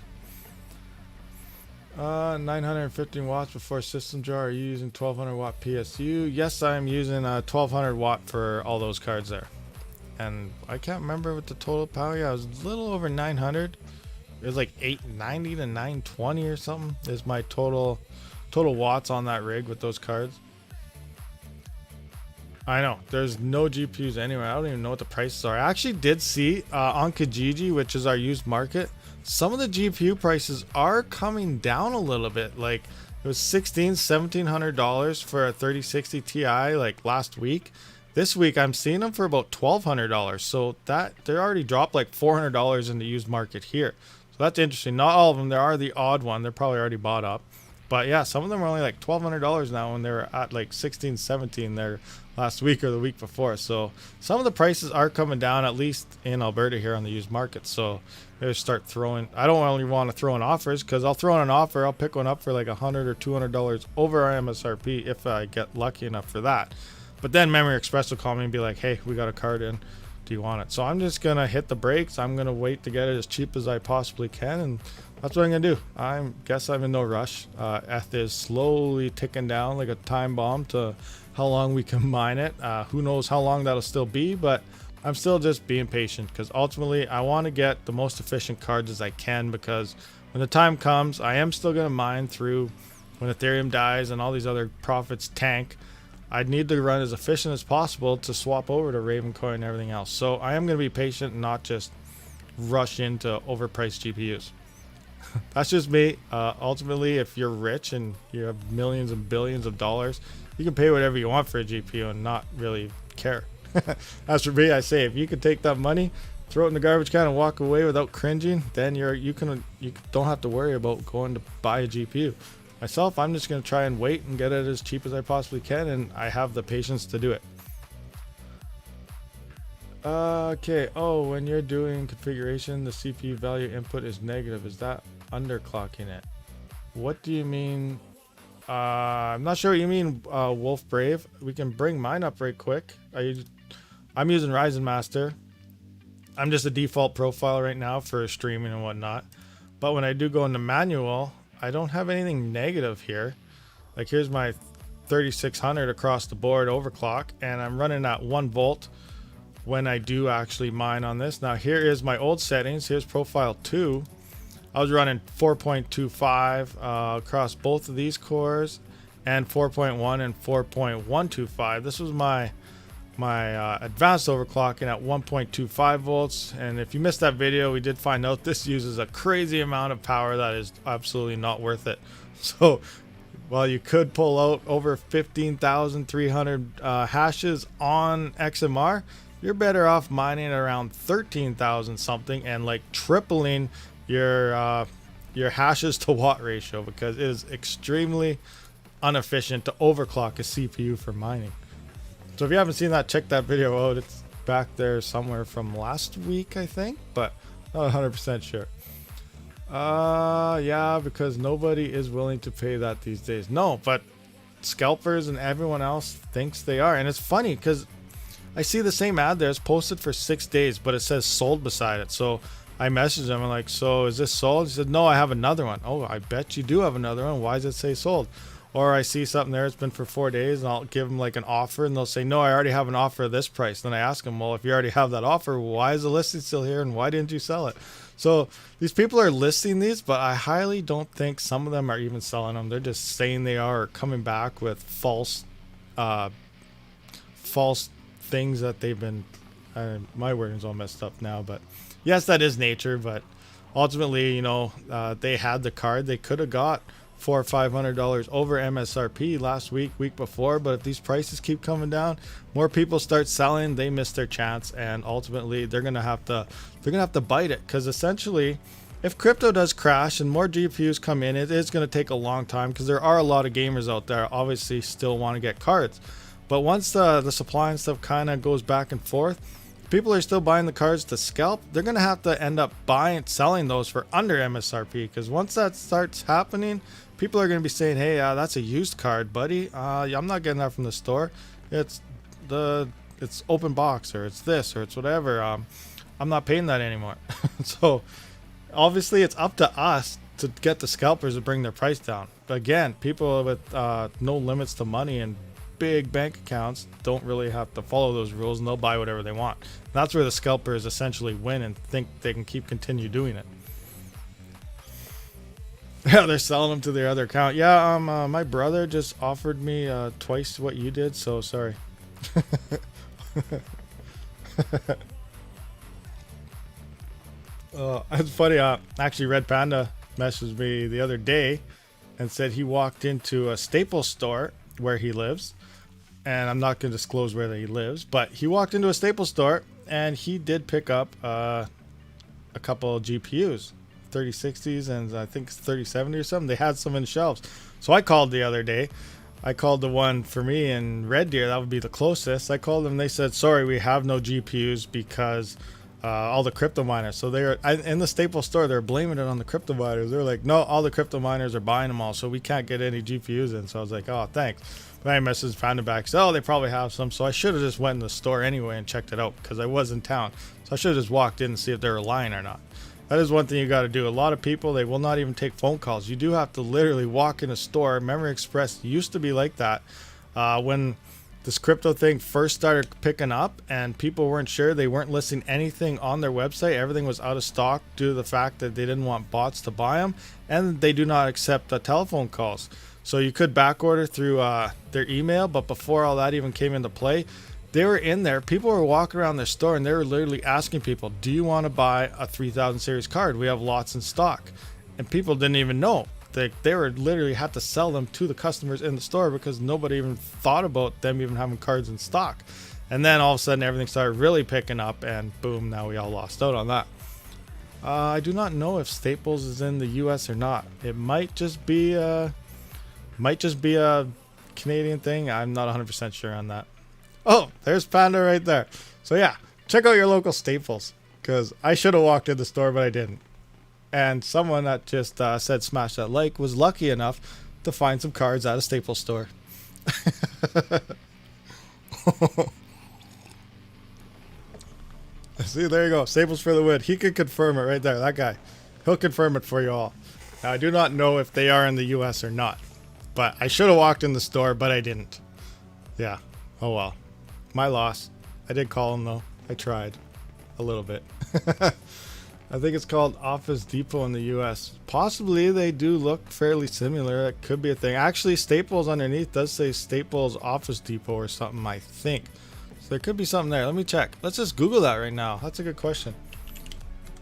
915 watts before system jar. Are you using 1200 watt PSU? Yes, I'm using 1200 watt for all those cards there. And I can't remember what the total power. Yeah, it was a little over 900. It was like 890 to 920 or something is my total watts on that rig with those cards. I know there's no GPUs anywhere. I don't even know what the prices are. I actually did see on Kijiji, which is our used market, some of the GPU prices are coming down a little bit. Like It was $1,700 for a 3060 Ti like last week. This week I'm seeing them for about $1,200. So that they already dropped like $400 in the used market here. So that's interesting. Not all of them. There are the odd one. They're probably already bought up. But yeah, some of them are only like $1,200 now when they were at like 16, 17 there last week or the week before. So some of the prices are coming down, at least in Alberta here on the used market. So maybe start throwing. I don't only want to throw in offers, because I'll throw in an offer. I'll pick one up for like $100 or $200 over our MSRP if I get lucky enough for that. But then Memory Express will call me and be like, hey, we got a card in. Do you want it? So I'm just going to hit the brakes. I'm going to wait to get it as cheap as I possibly can. And that's what I'm going to do. I guess I'm in no rush. ETH is slowly ticking down like a time bomb to how long we can mine it. Who knows how long that'll still be, but I'm still just being patient, because ultimately I want to get the most efficient cards as I can, because when the time comes, I am still going to mine through when Ethereum dies and all these other profits tank. I need to run as efficient as possible to swap over to Ravencoin and everything else. So I am going to be patient and not just rush into overpriced GPUs. That's just me. Ultimately, if you're rich and you have millions and billions of dollars, you can pay whatever you want for a GPU and not really care. As for me, I say if you could take that money, throw it in the garbage can and walk away without cringing, then you don't have to worry about going to buy a GPU. Myself, I'm just going to try and wait and get it as cheap as I possibly can, and I have the patience to do it. Okay. Oh, when you're doing configuration, the CPU value input is negative. Is that underclocking it? What do you mean? I'm not sure what you mean, Wolf Brave. We can bring mine up right quick. I'm using Ryzen Master. I'm just a default profile right now for streaming and whatnot. But when I do go into manual, I don't have anything negative here. Like here's my 3600 across the board overclock, and I'm running at 1 volt when I do actually mine on this. Now here is my old settings. Here's profile 2. I was running 4.25 across both of these cores, and 4.1 and 4.125. This was my advanced overclocking at 1.25 volts. And if you missed that video, we did find out this uses a crazy amount of power that is absolutely not worth it. So while you could pull out over 15,300 hashes on XMR, you're better off mining around 13,000 something and like tripling your hashes to watt ratio, because it is extremely inefficient to overclock a CPU for mining. So if you haven't seen that, check that video out. It's back there somewhere from last week, I think, but not 100% sure. Yeah, because nobody is willing to pay that these days. No, but scalpers and everyone else thinks they are. And it's funny because I see the same ad there. It's posted for 6 days, but it says sold beside it. So I messaged him. I'm like, so is this sold? He said, no, I have another one. Oh, I bet you do have another one. Why does it say sold? Or I see something there, it's been for 4 days, and I'll give them like an offer, and they'll say, no, I already have an offer of this price. Then I ask them, well, if you already have that offer, why is the listing still here, and why didn't you sell it? So these people are listing these, but I highly don't think some of them are even selling them. They're just saying they are, or coming back with false things that they've been, my wording's all messed up now, but yes, that is nature. But ultimately, you know, they had the card. They could have got $400 or $500 over MSRP last week before, but if these prices keep coming down, more people start selling, they miss their chance, and ultimately they're gonna have to bite it, because essentially if crypto does crash and more GPUs come in, it is going to take a long time, because there are a lot of gamers out there obviously still want to get cards. But once the supply and stuff kind of goes back and forth, people are still buying the cards to scalp. They're going to have to end up selling those for under MSRP, because once that starts happening, people are going to be saying, hey, that's a used card, buddy. I'm not getting that from the store. It's open box, or it's this, or it's whatever. I'm not paying that anymore. So obviously it's up to us to get the scalpers to bring their price down. But again, people with no limits to money and big bank accounts don't really have to follow those rules, and they'll buy whatever they want. And that's where the scalpers essentially win and think they can continue doing it. Yeah, they're selling them to their other account. Yeah, my brother just offered me twice what you did, so sorry. It's funny. Actually, Red Panda messaged me the other day. and said he walked into a Staples store where he lives, and I'm not going to disclose where he lives, but he walked into a Staples store and he did pick up a couple of GPUs, 3060s and I think 3070 or something. They had some in shelves. So I called the other day. I called the one for me in Red Deer. That would be the closest. I called them. They said, sorry, we have no GPUs because all the crypto miners. So they were in the Staples store. They're blaming it on the crypto miners. They're like, no, all the crypto miners are buying them all, so we can't get any GPUs in. So I was like, oh, thanks. But I messaged Panda back. So they probably have some. So I should have just went in the store anyway and checked it out because I was in town. So I should have just walked in and see if they were lying or not. That is one thing you got to do. A lot of people, they will not even take phone calls. You do have to literally walk in a store. Memory Express used to be like that when this crypto thing first started picking up and people weren't sure. They weren't listing anything on their website. Everything was out of stock due to the fact that they didn't want bots to buy them, and they do not accept telephone calls. So you could back order through their email, but before all that even came into play, they were in there. People were walking around their store and they were literally asking people, do you want to buy a 3000 series card? We have lots in stock. And people didn't even know. They were literally had to sell them to the customers in the store because nobody even thought about them even having cards in stock. And then all of a sudden everything started really picking up and boom, now we all lost out on that. I do not know if Staples is in the US or not. It might just be a Canadian thing. I'm not 100% sure on that. Oh, there's Panda right there. So yeah, check out your local Staples because I should have walked in the store, but I didn't. And someone that just said smash that like was lucky enough to find some cards at a Staples store. See, there you go. Staples for the win. He can confirm it right there. That guy. He'll confirm it for you all. Now, I do not know if they are in the US or not. But I should have walked in the store, but I didn't. Yeah. Oh well. My loss. I did call him though. I tried. A little bit. I think it's called Office Depot in the US. Possibly they do look fairly similar. That could be a thing. Actually, Staples underneath does say Staples Office Depot or something, I think. So there could be something there. Let me check. Let's just Google that right now. That's a good question.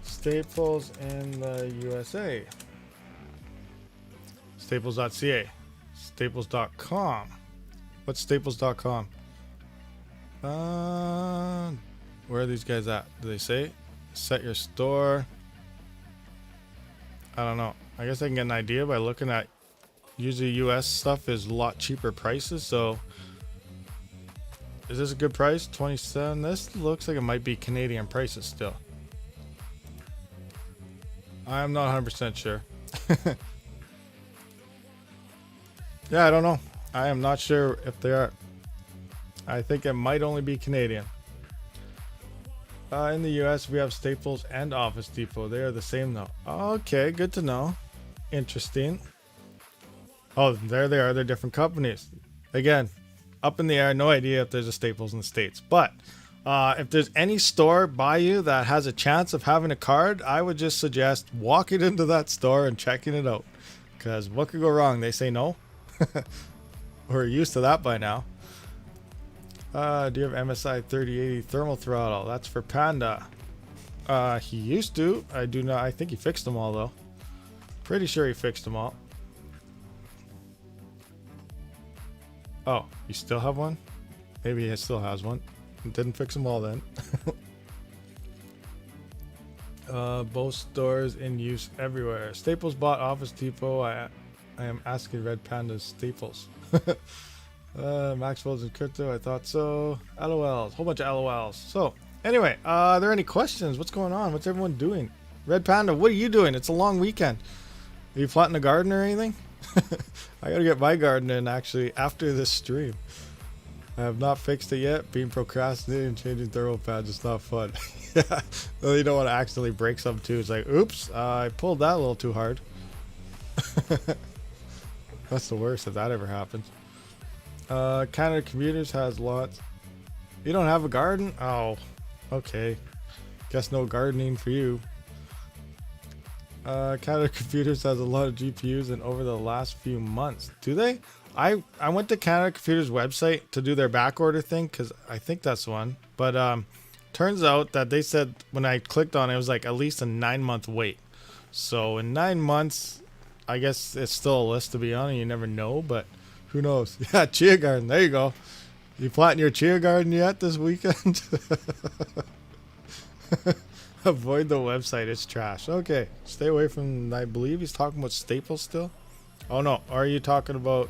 Staples in the USA. Staples.ca. Staples.com. What's Staples.com? Where are these guys at? Do they say? Set your store. I don't know. I guess I can get an idea by looking at, usually US stuff is a lot cheaper prices. So is this a good price? 27. This looks like it might be Canadian prices still. I'm not 100% sure. Yeah, I don't know. I am not sure if they are. I think it might only be Canadian. In the US, we have Staples and Office Depot. They are the same though. Okay, good to know. Interesting. Oh, there they are. They're different companies. Again, up in the air. No idea if there's a Staples in the States. But if there's any store by you that has a chance of having a card, I would just suggest walking into that store and checking it out. Because what could go wrong? They say no. We're used to that by now. Do you have MSI 3080 thermal throttle? That's for Panda. He used to. I do not. I think he fixed them all though. Pretty sure he fixed them all. Oh, you still have one? Maybe he still has one. Didn't fix them all then. Both stores in use everywhere. Staples bought Office Depot. I am asking Red Panda's Staples. Maxwell's in crypto. I thought so. LOLs. Whole bunch of LOLs. So, anyway, are there any questions? What's going on? What's everyone doing? Red Panda, what are you doing? It's a long weekend. Are you planting a garden or anything? I gotta get my garden in actually after this stream. I have not fixed it yet. Being procrastinating, changing thermal pads is not fun. Yeah. Well, you don't want to accidentally break something too. It's like, oops, I pulled that a little too hard. That's the worst if that ever happens. Canada Computers has lots. You don't have a garden? Oh, okay. Guess no gardening for you. Canada Computers has a lot of GPUs and over the last few months. Do they? I went to Canada Computers website to do their back order thing because I think that's one. But turns out that they said when I clicked on it, it was like at least a 9-month wait. So in 9 months, I guess it's still a list to be on, and you never know, but who knows? Yeah, Chia Garden. There you go. You planting your Chia Garden yet this weekend? Avoid the website. It's trash. Okay. Stay away from, I believe he's talking about Staples still. Oh, no. Are you talking about...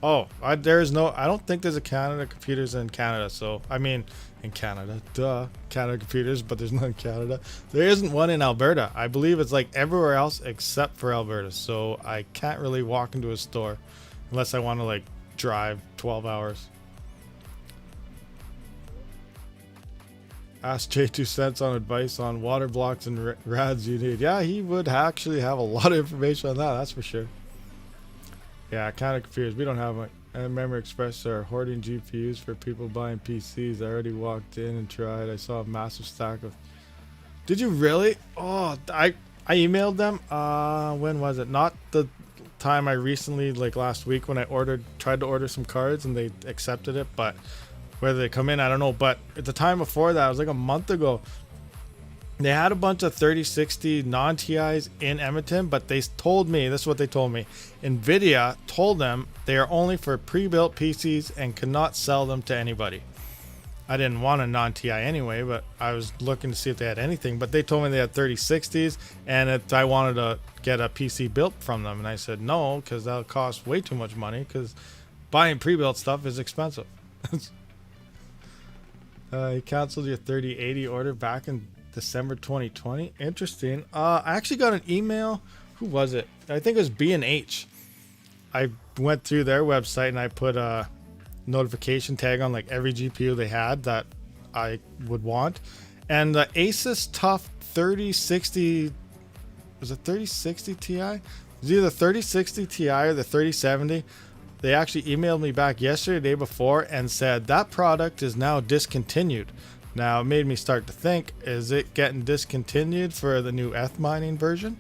Oh, there is no... I don't think there's a Canada Computers in Canada. So, I mean, in Canada. Duh. Canada Computers, but there's none in Canada. There isn't one in Alberta. I believe it's like everywhere else except for Alberta. So, I can't really walk into a store unless I want to, like, drive 12 hours. Ask J2 on advice on water blocks and rads you need. Yeah, he would actually have a lot of information on that, that's for sure. Yeah, kind of confused. We don't have one. And Memory Express are hoarding GPUs for people buying PCs. I already walked in and tried. I saw a massive stack of... Did you really? Oh, I emailed them. When was it? Not the time I recently, like last week, when I tried to order some cards and they accepted it, but... Whether they come in, I don't know. But at the time before that, it was like a month ago. They had a bunch of 3060 non-TIs in Edmonton, but they told me, this is what they told me. NVIDIA told them they are only for pre-built PCs and cannot sell them to anybody. I didn't want a non-TI anyway, but I was looking to see if they had anything. But they told me they had 3060s, and if I wanted to get a PC built from them. And I said no, because that'll cost way too much money, because buying pre-built stuff is expensive. You canceled your 3080 order back in December 2020. Interesting. I actually got an email. Who was it? I think it was B&H. I went through their website and I put a notification tag on like every GPU they had that I would want. And the Asus TUF 3060, was it 3060 Ti? It was either the 3060 Ti or the 3070. They actually emailed me back yesterday, the day before, and said that product is now discontinued. Now, it made me start to think, is it getting discontinued for the new ETH mining version?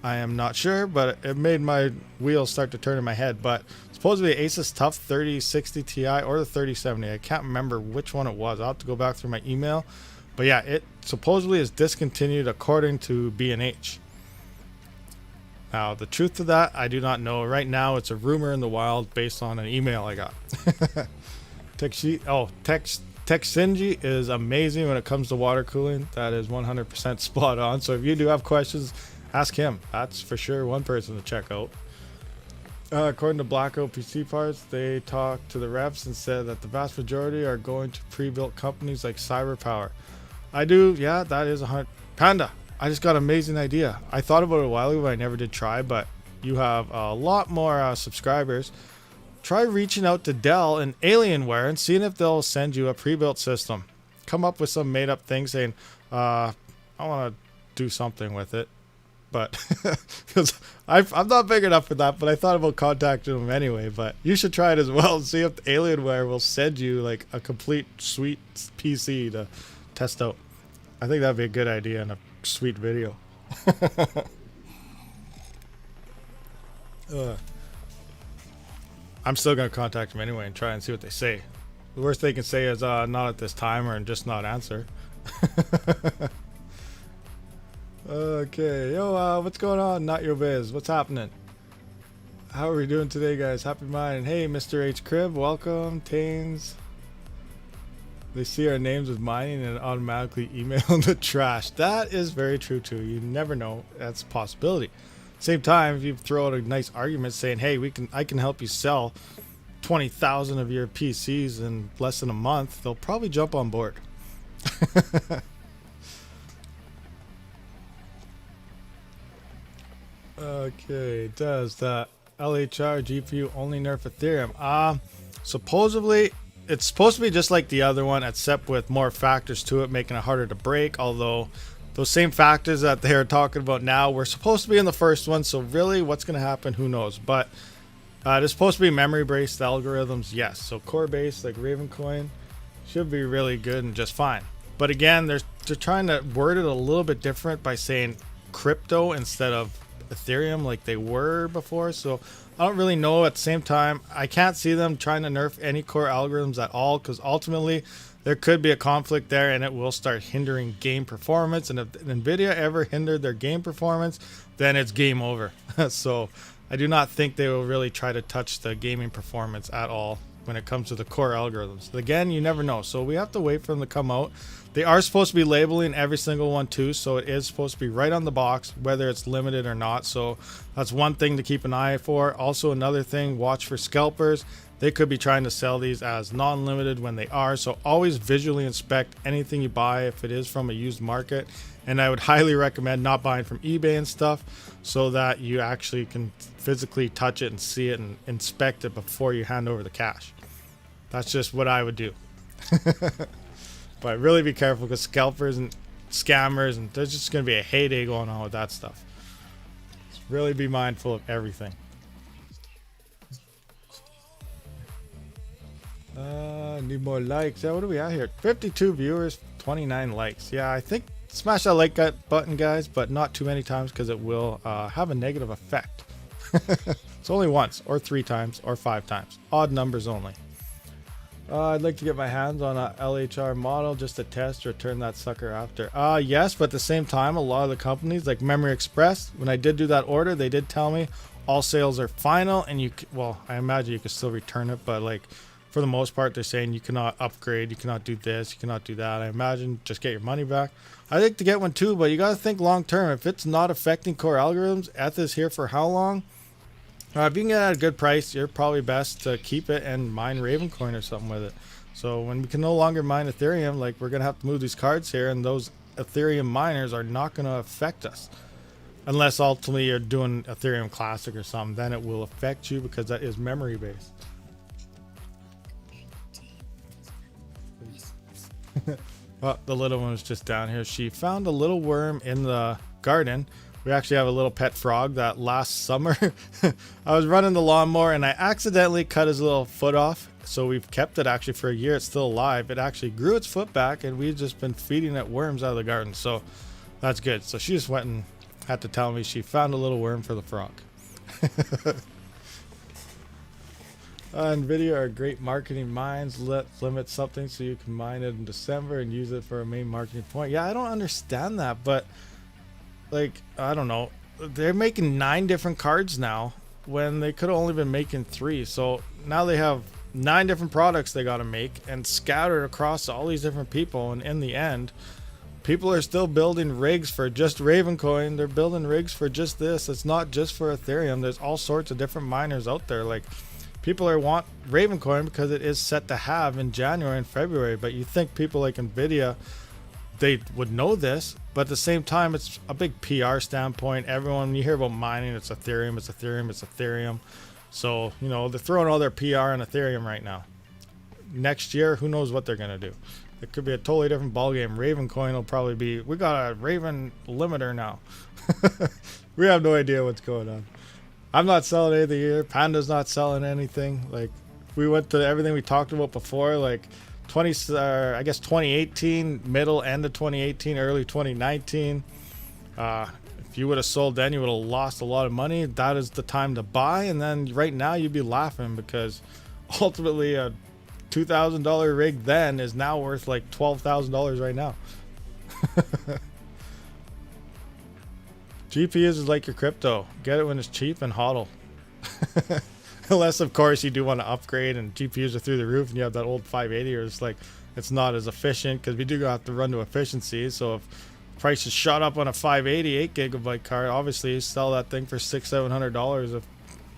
I am not sure, but it made my wheels start to turn in my head. But supposedly Asus TUF 3060 Ti or the 3070. I can't remember which one it was. I'll have to go back through my email. But yeah, it supposedly is discontinued according to B&H. Now, the truth to that, I do not know. Right now, it's a rumor in the wild based on an email I got. Techsinji is amazing when it comes to water cooling. That is 100% spot on. So if you do have questions, ask him. That's for sure one person to check out. According to Blackout PC Parts, they talked to the reps and said that the vast majority are going to pre-built companies like CyberPower. I do, yeah, that is 100. Panda. I just got an amazing idea. I thought about it a while ago, but I never did try, but you have a lot more subscribers. Try reaching out to Dell and Alienware and seeing if they'll send you a pre-built system. Come up with some made-up thing saying, I want to do something with it. But because I'm not big enough for that, but I thought about contacting them anyway. But you should try it as well and see if Alienware will send you like a complete sweet PC to test out. I think that'd be a good idea and a sweet video. I'm still gonna contact them anyway and try and see what they say. The worst they can say is not at this time or just not answer. Okay, yo, what's going on? Not your biz. What's happening? How are we doing today, guys? Happy Mind. Hey, Mr. H Crib, welcome. Tains. They see our names with mining and automatically email the trash. That is very true too. You never know. That's a possibility. Same time, if you throw out a nice argument saying, "Hey, I can help you sell 20,000 of your PCs in less than a month," they'll probably jump on board. Okay, does the LHR GPU only nerf Ethereum? Supposedly it's supposed to be just like the other one, except with more factors to it, making it harder to break. Although those same factors that they're talking about now were supposed to be in the first one, so really what's going to happen, who knows. But it's supposed to be memory based algorithms, yes. So core based like Ravencoin should be really good and just fine. But again, they're trying to word it a little bit different by saying crypto instead of Ethereum like they were before. So I don't really know. At the same time, I can't see them trying to nerf any core algorithms at all, because ultimately there could be a conflict there and it will start hindering game performance. And if NVIDIA ever hindered their game performance, then it's game over. So I do not think they will really try to touch the gaming performance at all when it comes to the core algorithms. Again, you never know. So we have to wait for them to come out. They are supposed to be labeling every single one too, so it is supposed to be right on the box, whether it's limited or not. So that's one thing to keep an eye for. Also, another thing, watch for scalpers. They could be trying to sell these as non-limited when they are. So always visually inspect anything you buy if it is from a used market. And I would highly recommend not buying from eBay and stuff, so that you actually can physically touch it and see it and inspect it before you hand over the cash. That's just what I would do. But really be careful, because scalpers and scammers, and there's just going to be a heyday going on with that stuff. Just really be mindful of everything. Need more likes. Yeah, what are we at here? 52 viewers, 29 likes. Yeah, I think smash that like button, guys, but not too many times, because it will have a negative effect. It's only once, or 3 times, or 5 times. Odd numbers only. I'd like to get my hands on a LHR model just to test, return that sucker after. Yes, but at the same time, a lot of the companies like Memory Express, when I did do that order, they did tell me all sales are final, and well, I imagine you could still return it, but like for the most part, they're saying you cannot upgrade, you cannot do this, you cannot do that. I imagine just get your money back. I'd like to get one too, but you got to think long term. If it's not affecting core algorithms, ETH is here for how long? If you can get it at a good price, you're probably best to keep it and mine Ravencoin or something with it. So when we can no longer mine Ethereum, like we're going to have to move these cards here, and those Ethereum miners are not going to affect us. Unless ultimately you're doing Ethereum Classic or something, then it will affect you, because that is memory based. Oh, the little one was just down here. She found a little worm in the garden. We actually have a little pet frog that last summer I was running the lawnmower and I accidentally cut his little foot off. So we've kept it actually for a year. It's still alive. It actually grew its foot back, and we've just been feeding it worms out of the garden. So that's good. So she just went and had to tell me she found a little worm for the frog. NVIDIA are great marketing minds. Let's limit something so you can mine it in December and use it for a main marketing point. Yeah, I don't understand that, but like, I don't know. They're making 9 different cards now when they could have only been making 3. So now they have 9 different products they got to make and scattered across all these different people. And in the end, people are still building rigs for just Ravencoin. They're building rigs for just this. It's not just for Ethereum. There's all sorts of different miners out there. Like, people want Ravencoin because it is set to have in January and February. But you think people like NVIDIA, they would know this, but at the same time, it's a big PR standpoint. Everyone, you hear about mining, it's Ethereum, it's Ethereum, it's Ethereum. So, you know, they're throwing all their PR on Ethereum right now. Next year, who knows what they're going to do. It could be a totally different ballgame. Ravencoin will probably be, we got a Raven limiter now. We have no idea what's going on. I'm not selling anything here. Panda's not selling anything. Like, we went to everything we talked about before, like, I guess 2018, middle end of 2018, early 2019. If you would have sold then, you would have lost a lot of money. That is the time to buy. And then right now you'd be laughing, because ultimately a $2,000 rig then is now worth like $12,000 right now. GPUs is like your crypto. Get it when it's cheap and hodl. Unless, of course, you do want to upgrade and GPUs are through the roof and you have that old 580, or it's like it's not as efficient, because we do have to run to efficiency. So if prices shot up on a 580 8GB card, obviously you sell that thing for $600-700 if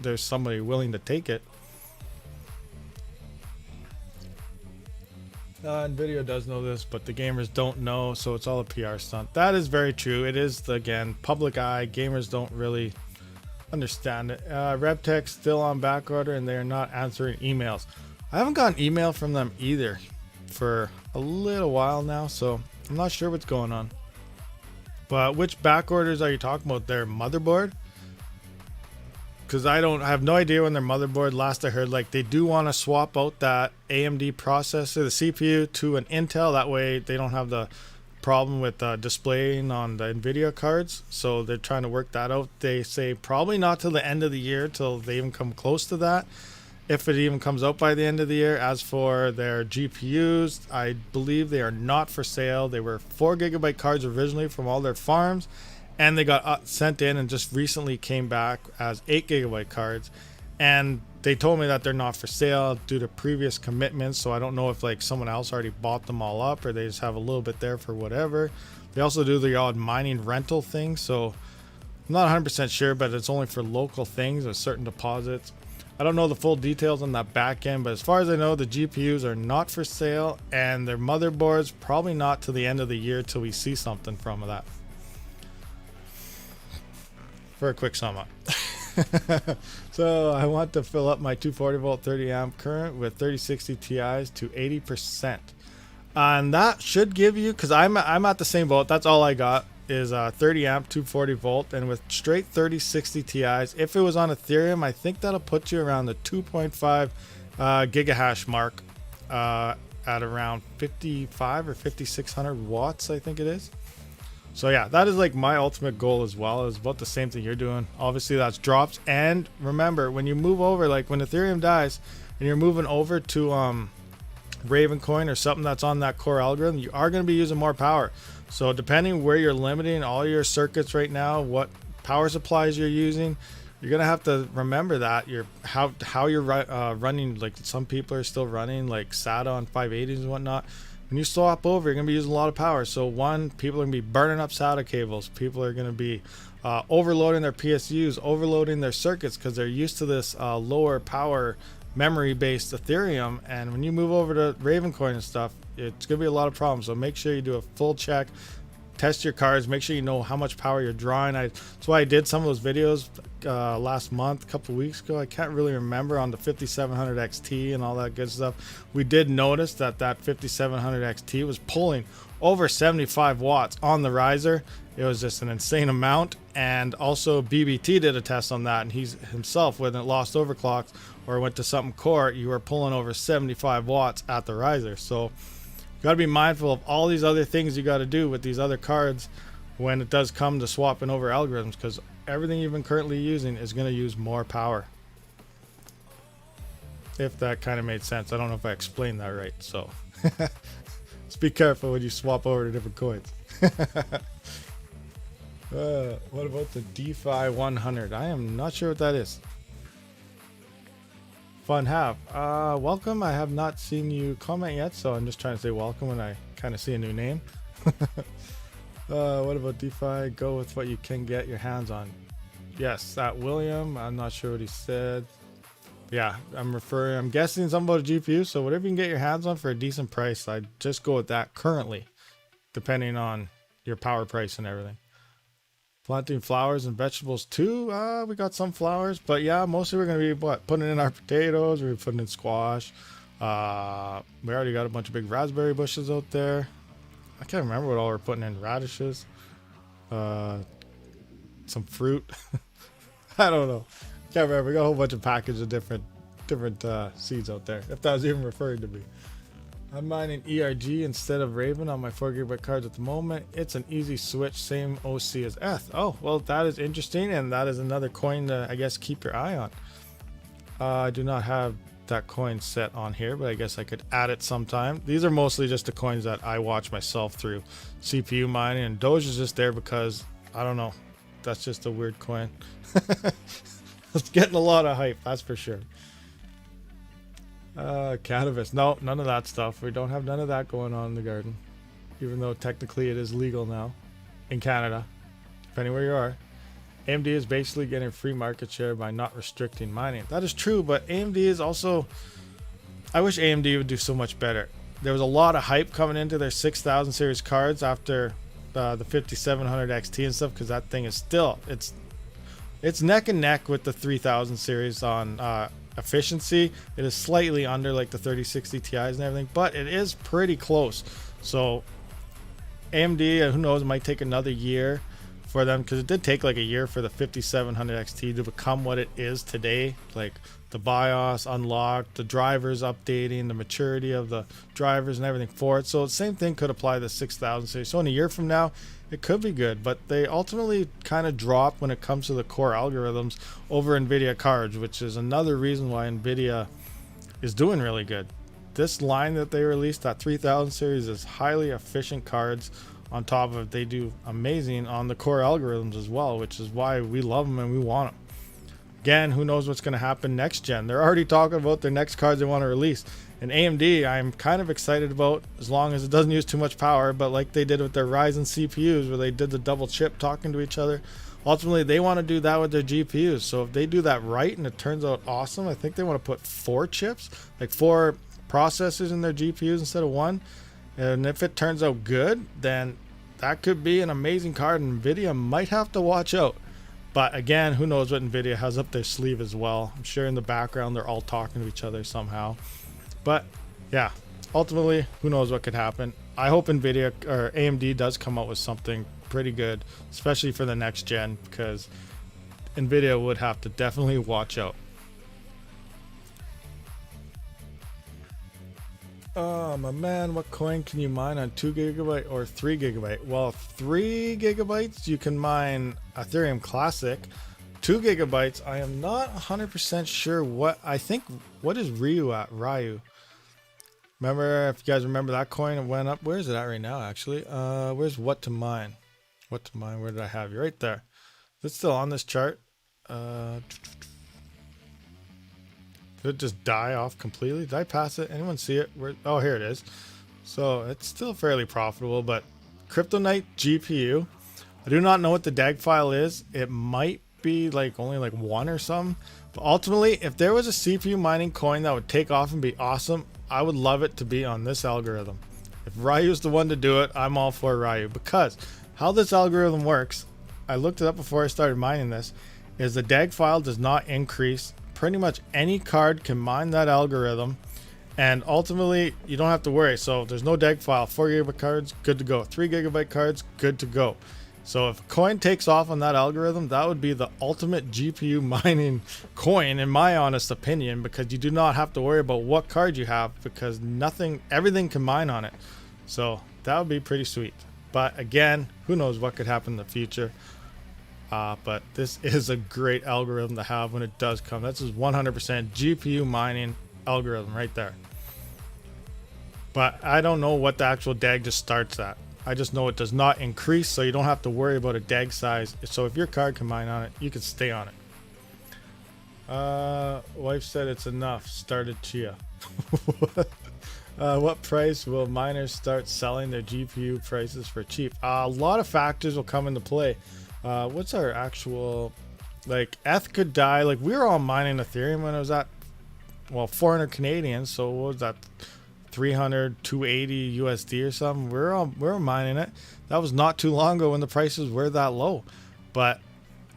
there's somebody willing to take it. NVIDIA does know this, but the gamers don't know, so it's all a PR stunt. That is very true. It is, again, public eye. Gamers don't really understand it. RevTech still on back order, and they are not answering emails. I haven't gotten email from them either for a little while now, so I'm not sure what's going on. But which back orders are you talking about? Their motherboard? Because I have no idea when their motherboard. Last I heard, like, they do want to swap out that AMD processor, the CPU, to an Intel. That way they don't have the problem with displaying on the NVIDIA cards. So they're trying to work that out. They say probably not till the end of the year, till they even come close to that, if it even comes out by the end of the year. As for their GPUs, I believe they are not for sale. They were 4GB cards originally from all their farms, and they got sent in and just recently came back as 8 GB cards. And they told me that they're not for sale due to previous commitments, so I don't know if like someone else already bought them all up or they just have a little bit there for whatever. They also do the odd mining rental thing, so I'm not 100% sure, but it's only for local things or certain deposits. I don't know the full details on that back end, but as far as I know, the GPUs are not for sale, and their motherboards probably not till the end of the year till we see something from that. For a quick sum up. So I want to fill up my 240 volt 30 amp current with 3060 Ti's to 80%. And that should give you, because I'm at the same boat, that's all I got is 30 amp 240 volt, and with straight 3060 Ti's, if it was on Ethereum, I think that'll put you around the 2.5 gigahash mark at around 55 or 5600 watts, I think it is. So yeah, that is like my ultimate goal as well. Is about the same thing you're doing. Obviously that's drops, and remember, when you move over, like when Ethereum dies and you're moving over to Ravencoin or something that's on that core algorithm, you are going to be using more power. So depending where you're limiting all your circuits right now, what power supplies you're using, you're going to have to remember that how you're running. Like some people are still running like SATA on 580s and whatnot. When you swap over, you're going to be using a lot of power. So one, people are going to be burning up SATA cables. People are going to be overloading their PSUs, overloading their circuits because they're used to this lower power memory-based Ethereum. And when you move over to Ravencoin and stuff, it's going to be a lot of problems. So make sure you do a full check. Test your cards, make sure you know how much power you're drawing. That's why I did some of those videos last month, a couple weeks ago. I can't really remember on the 5700 XT and all that good stuff. We did notice that 5700 XT was pulling over 75 watts on the riser. It was just an insane amount. And also BBT did a test on that, and he's himself, when it lost overclocks or went to something core, you were pulling over 75 watts at the riser. So you got to be mindful of all these other things you got to do with these other cards when it does come to swapping over algorithms, because everything you've been currently using is going to use more power. If that kind of made sense. I don't know if I explained that right. So just be careful when you swap over to different coins. What about the DeFi 100? I am not sure what that is. Fun have. Welcome. I have not seen you comment yet, so I'm just trying to say welcome when I kind of see a new name. What about DeFi? Go with what you can get your hands on. Yes, that William. I'm not sure what he said. Yeah, I'm guessing something about a GPU, so whatever you can get your hands on for a decent price, I'd just go with that currently, depending on your power price and everything. Planting flowers and vegetables too. We got some flowers, but yeah, mostly we're gonna be putting in our potatoes. We're putting in squash. We already got a bunch of big raspberry bushes out there. I can't remember what all we're putting in. Radishes, some fruit. I don't know. Can't remember. We got a whole bunch of packages of different seeds out there. If that was even referring to me. I'm mining ERG instead of Raven on my 4 GB cards at the moment. It's an easy switch, same OC as ETH. Oh, well, that is interesting, and that is another coin to, I guess, keep your eye on. I do not have that coin set on here, but I guess I could add it sometime. These are mostly just the coins that I watch myself through CPU mining, and Doge is just there because, I don't know, that's just a weird coin. It's getting a lot of hype, that's for sure. Cannabis. No, none of that stuff. We don't have none of that going on in the garden. Even though technically it is legal now in Canada, depending where you are. AMD is basically getting free market share by not restricting mining. That is true, but AMD is also... I wish AMD would do so much better. There was a lot of hype coming into their 6000 series cards after the 5700 XT and stuff, because that thing is still... It's neck and neck with the 3000 series on... efficiency. It is slightly under like the 3060 Ti's and everything, but it is pretty close. So AMD, who knows, might take another year for them, because it did take like a year for the 5700 XT to become what it is today. Like the BIOS unlocked, the drivers updating, the maturity of the drivers and everything for it. So the same thing could apply to the 6000 series. So in a year from now, it could be good, but they ultimately kind of drop when it comes to the core algorithms over NVIDIA cards, which is another reason why NVIDIA is doing really good. This line that they released, that 3000 series, is highly efficient cards On top of it, they do amazing on the core algorithms as well, which is why we love them and we want them. Again, who knows what's going to happen next gen? They're already talking about their next cards they want to release. And AMD, I'm kind of excited about, as long as it doesn't use too much power. But like they did with their Ryzen CPUs, where they did the double chip talking to each other, ultimately they want to do that with their GPUs. So if they do that right and it turns out awesome, I think they want to put 4 chips, like 4 processors in their GPUs instead of 1. And if it turns out good, then that could be an amazing card, and NVIDIA might have to watch out. But again, who knows what NVIDIA has up their sleeve as well. I'm sure in the background they're all talking to each other somehow. But yeah, ultimately, who knows what could happen. I hope NVIDIA or AMD does come out with something pretty good, especially for the next gen, because NVIDIA would have to definitely watch out. Oh my man, what coin can you mine on 2 gigabyte or 3 gigabyte? Well, 3 gigabytes you can mine Ethereum Classic. 2 gigabytes, I am not 100% sure what what is Ryu at? Ryu. Remember, if you guys remember that coin, it went up. Where is it at right now, actually? Where's what to mine? What to mine? Where did I have you? Right there. Is it still on this chart? Did it just die off completely? Did I pass it? Anyone see it? Oh, here it is. So it's still fairly profitable, but Kryptonite GPU. I do not know what the DAG file is. It might be like only like 1 or something. But ultimately, if there was a CPU mining coin that would take off and be awesome, I would love it to be on this algorithm. If Ryu's the one to do it, I'm all for Ryu, because how this algorithm works, I looked it up before I started mining this, is the DAG file does not increase. Pretty much any card can mine that algorithm, and ultimately you don't have to worry. So there's no DAG file. 4 gigabyte cards, good to go. 3 gigabyte cards, good to go. So if a coin takes off on that algorithm, that would be the ultimate GPU mining coin, in my honest opinion, because you do not have to worry about what card you have, because everything can mine on it. So that would be pretty sweet. But again, who knows what could happen in the future. But this is a great algorithm to have when it does come. This is 100% GPU mining algorithm right there. But I don't know what the actual DAG just starts at. I just know it does not increase, so you don't have to worry about a DAG size. So if your card can mine on it, you can stay on it. Wife said it's enough. Started Chia. What price will miners start selling their GPU prices for cheap? A lot of factors will come into play. What's our actual, like, ETH could die. Like, we were all mining Ethereum when it was at, well, 400 Canadian. So what was that, 300, 280 USD or something? We were mining it. That was not too long ago when the prices were that low. But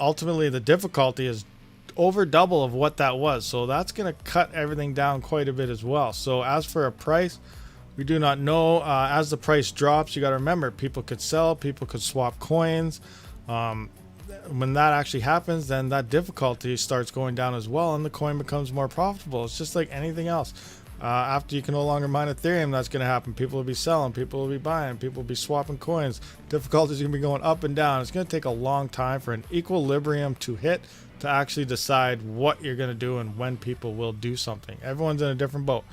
ultimately the difficulty is over double of what that was. So that's going to cut everything down quite a bit as well. So as for a price, we do not know. As the price drops, you got to remember, people could sell, people could swap coins. When that actually happens, then that difficulty starts going down as well, and the coin becomes more profitable. It's just like anything else. After you can no longer mine Ethereum, that's going to happen. People will be selling, people will be buying, people will be swapping coins. Difficulty is going to be going up and down. It's going to take a long time for an equilibrium to hit to actually decide what you're going to do and when people will do something. Everyone's in a different boat.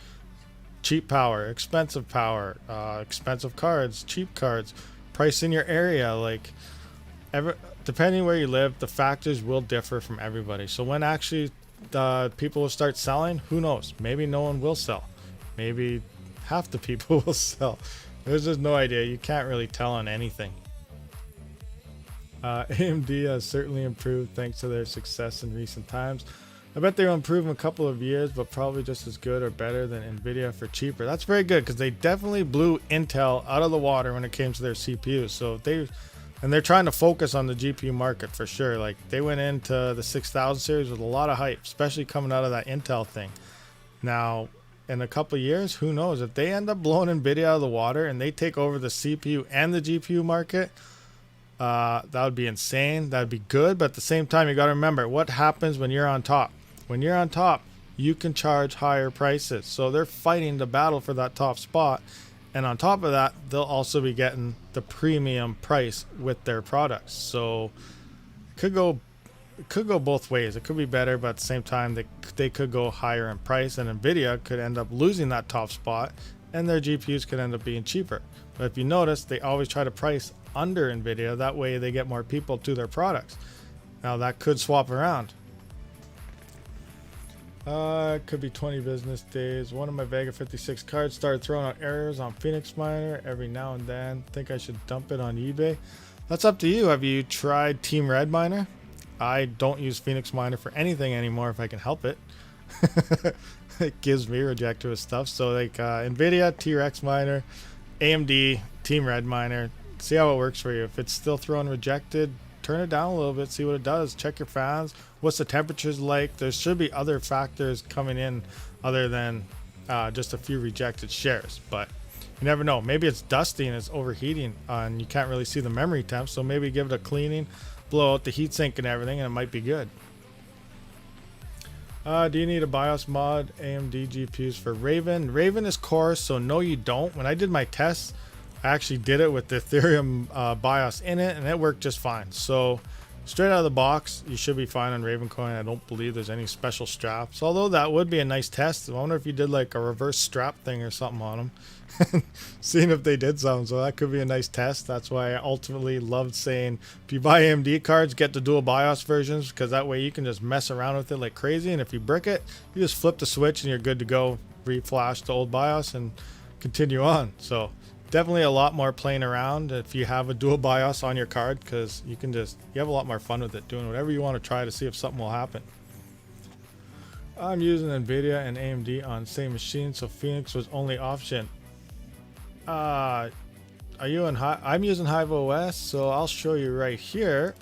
Cheap power, expensive cards, cheap cards, price in your area, like depending where you live, the factors will differ from everybody. So when actually the people will start selling, who knows? Maybe no one will sell. Maybe half the people will sell. There's just no idea. You can't really tell on anything. AMD has certainly improved thanks to their success in recent times. I bet they'll improve in a couple of years, but probably just as good or better than NVIDIA for cheaper. That's very good, because they definitely blew Intel out of the water when it came to their CPUs. So they're trying to focus on the GPU market for sure. Like, they went into the 6000 series with a lot of hype, especially coming out of that Intel thing. Now, in a couple of years, who knows? If they end up blowing NVIDIA out of the water and they take over the CPU and the GPU market, that would be insane. That would be good. But at the same time, you got to remember what happens when you're on top. When you're on top, you can charge higher prices. So they're fighting the battle for that top spot. And on top of that, they'll also be getting the premium price with their products. So it could go both ways. It could be better, but at the same time, they could go higher in price, and NVIDIA could end up losing that top spot and their GPUs could end up being cheaper. But if you notice, they always try to price under NVIDIA. That way they get more people to their products. Now that could swap around. It could be 20 business days. One of my Vega 56 cards started throwing out errors on Phoenix Miner every now and then. Think I should dump it on eBay? That's up to you. Have you tried Team Red Miner? I don't use Phoenix Miner for anything anymore if I can help it. It gives me ridiculous stuff. So like NVIDIA, T-Rex Miner, AMD, Team Red Miner. See how it works for you. If it's still throwing rejected, turn it down a little bit, see what it does. Check your fans. What's the temperatures like? There should be other factors coming in other than just a few rejected shares, but you never know. Maybe it's dusty and it's overheating and you can't really see the memory temp, so maybe give it a cleaning, blow out the heatsink and everything, and it might be good. Do you need a BIOS mod? AMD GPUs for Raven. Raven is Core, so no you don't. When I did my tests, I actually did it with the Ethereum BIOS in it, and it worked just fine. So straight out of the box, you should be fine on Ravencoin. I don't believe there's any special straps, although that would be a nice test. I wonder if you did like a reverse strap thing or something on them. Seeing if they did something, so that could be a nice test. That's why I ultimately loved saying if you buy AMD cards, get the dual BIOS versions, because that way you can just mess around with it like crazy, and if you brick it, you just flip the switch and you're good to go. Reflash the old BIOS and continue on. So definitely a lot more playing around if you have a dual BIOS on your card, because you have a lot more fun with it, doing whatever you want to try to see if something will happen. I'm using NVIDIA and AMD on same machine, so Phoenix was only option. Are you in I'm using Hive OS, so I'll show you right here.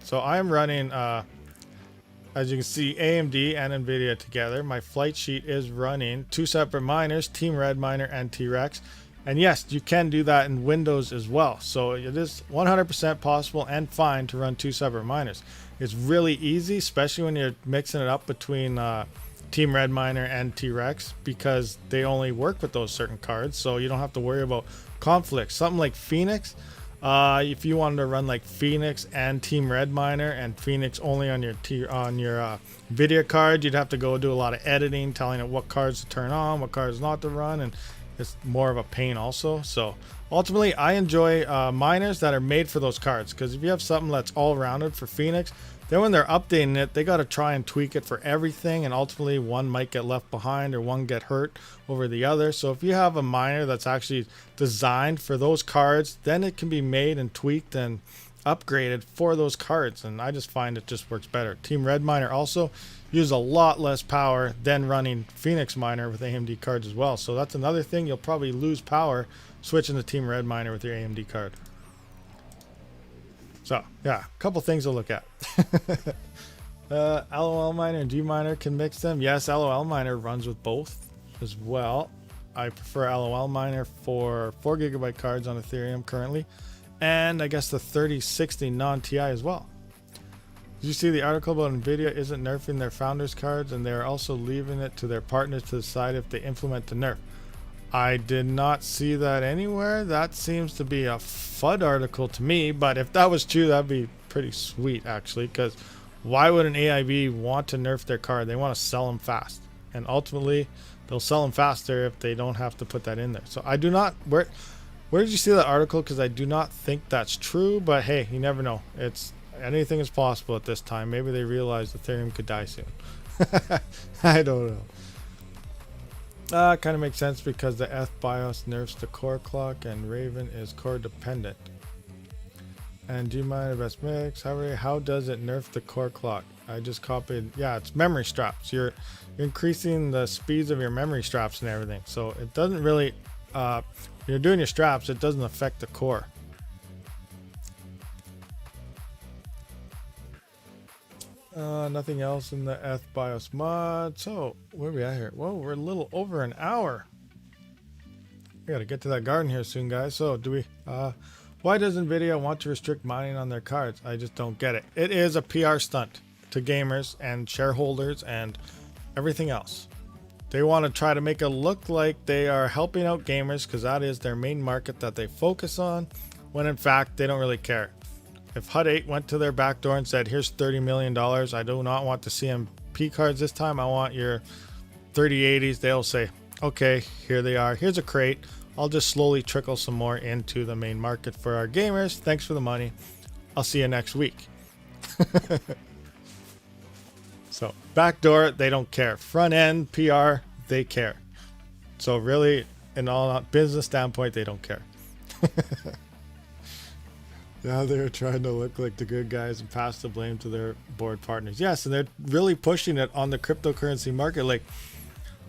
So I'm running as you can see, AMD and NVIDIA together. My flight sheet is running two separate miners, Team Red Miner and T-Rex. And yes, you can do that in Windows as well. So it is 100% possible and fine to run two separate miners. It's really easy, especially when you're mixing it up between Team Red Miner and T-Rex, because they only work with those certain cards, so you don't have to worry about conflicts. Something like Phoenix, if you wanted to run like Phoenix and Team Red Miner and Phoenix only on your video card, you'd have to go do a lot of editing, telling it what cards to turn on, what cards not to run, and it's more of a pain also. So ultimately, I enjoy miners that are made for those cards, because if you have something that's all rounded for Phoenix, then when they're updating it, they got to try and tweak it for everything, and ultimately one might get left behind or one get hurt over the other. So if you have a miner that's actually designed for those cards, then it can be made and tweaked and upgraded for those cards, and I just find it just works better. Team Red Miner also uses a lot less power than running Phoenix Miner with AMD cards as well. So that's another thing, you'll probably lose power switching to Team Red Miner with your AMD card. So yeah, a couple things to look at. LOL Miner and G Miner can mix them. Yes, LOL Miner runs with both as well. I prefer LOL Miner for 4GB cards on Ethereum currently, and I guess the 3060 non-TI as well. Did you see the article about NVIDIA isn't nerfing their founders cards, and they're also leaving it to their partners to decide if they implement the nerf? I did not see that anywhere. That seems to be a FUD article to me, but if that was true, that'd be pretty sweet actually, because why would an AIB want to nerf their card? They want to sell them fast, and ultimately they'll sell them faster if they don't have to put that in there. So I do not, where did you see that article? Because I do not think that's true, but hey, you never know. It's anything is possible at this time. Maybe they realize Ethereum could die soon. I don't know. Kind of makes sense because the F BIOS nerfs the core clock and Raven is core dependent. And Gminer best mix. How does it nerf the core clock? I just copied. Yeah, it's memory straps. You're increasing the speeds of your memory straps and everything. So it doesn't really, when you're doing your straps, it doesn't affect the core. Nothing else in the F BIOS mod. So where are we at here? Whoa, we're a little over an hour. We gotta get to that garden here soon, guys. So do we why does NVIDIA want to restrict mining on their cards? I just don't get it. It is a PR stunt to gamers and shareholders and everything else. They want to try to make it look like they are helping out gamers because that is their main market that they focus on, when in fact they don't really care. If Hut 8 went to their back door and said, here's $30 million, I do not want the CMP cards this time, I want your 3080s, they'll say, okay, here they are. Here's a crate. I'll just slowly trickle some more into the main market for our gamers. Thanks for the money. I'll see you next week. So backdoor, they don't care. Front end, PR, they care. So really, in all business standpoint, they don't care. Now they're trying to look like the good guys and pass the blame to their board partners. Yes, and they're really pushing it on the cryptocurrency market. Like,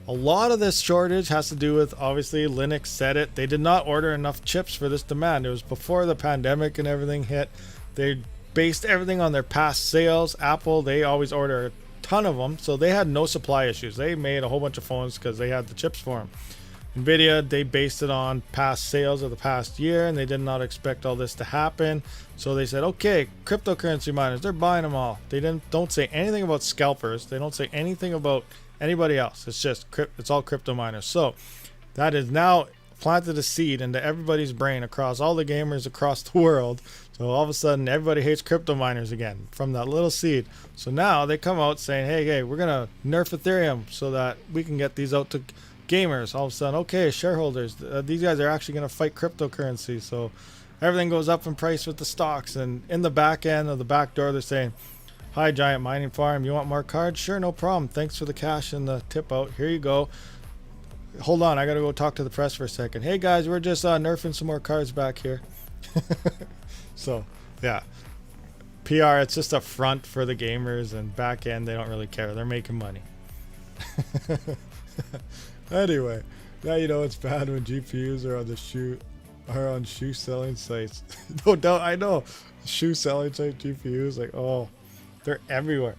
a lot of this shortage has to do with, obviously, Linux said it. They did not order enough chips for this demand. It was before the pandemic and everything hit. They based everything on their past sales. Apple, they always order a ton of them, so they had no supply issues. They made a whole bunch of phones because they had the chips for them. Nvidia, they based it on past sales of the past year, and they did not expect all this to happen. So they said, okay, cryptocurrency miners, they're buying them all. They don't say anything about scalpers. They don't say anything about anybody else. It's just it's all crypto miners. So that is now planted a seed into everybody's brain across all the gamers across the world. So all of a sudden, everybody hates crypto miners again from that little seed. So now they come out saying, hey, we're gonna nerf Ethereum so that we can get these out to gamers. All of a sudden, okay, shareholders, these guys are actually going to fight cryptocurrency. So everything goes up in price with the stocks. And in the back end of the back door, they're saying, hi, Giant Mining Farm, you want more cards? Sure, no problem. Thanks for the cash and the tip out. Here you go. Hold on, I got to go talk to the press for a second. Hey, guys, we're just nerfing some more cards back here. So, yeah. PR, it's just a front for the gamers, and back end, they don't really care. They're making money. Anyway, now you know it's bad when GPUs are on shoe selling sites. No doubt, I know. Shoe selling site GPUs, like, oh, they're everywhere.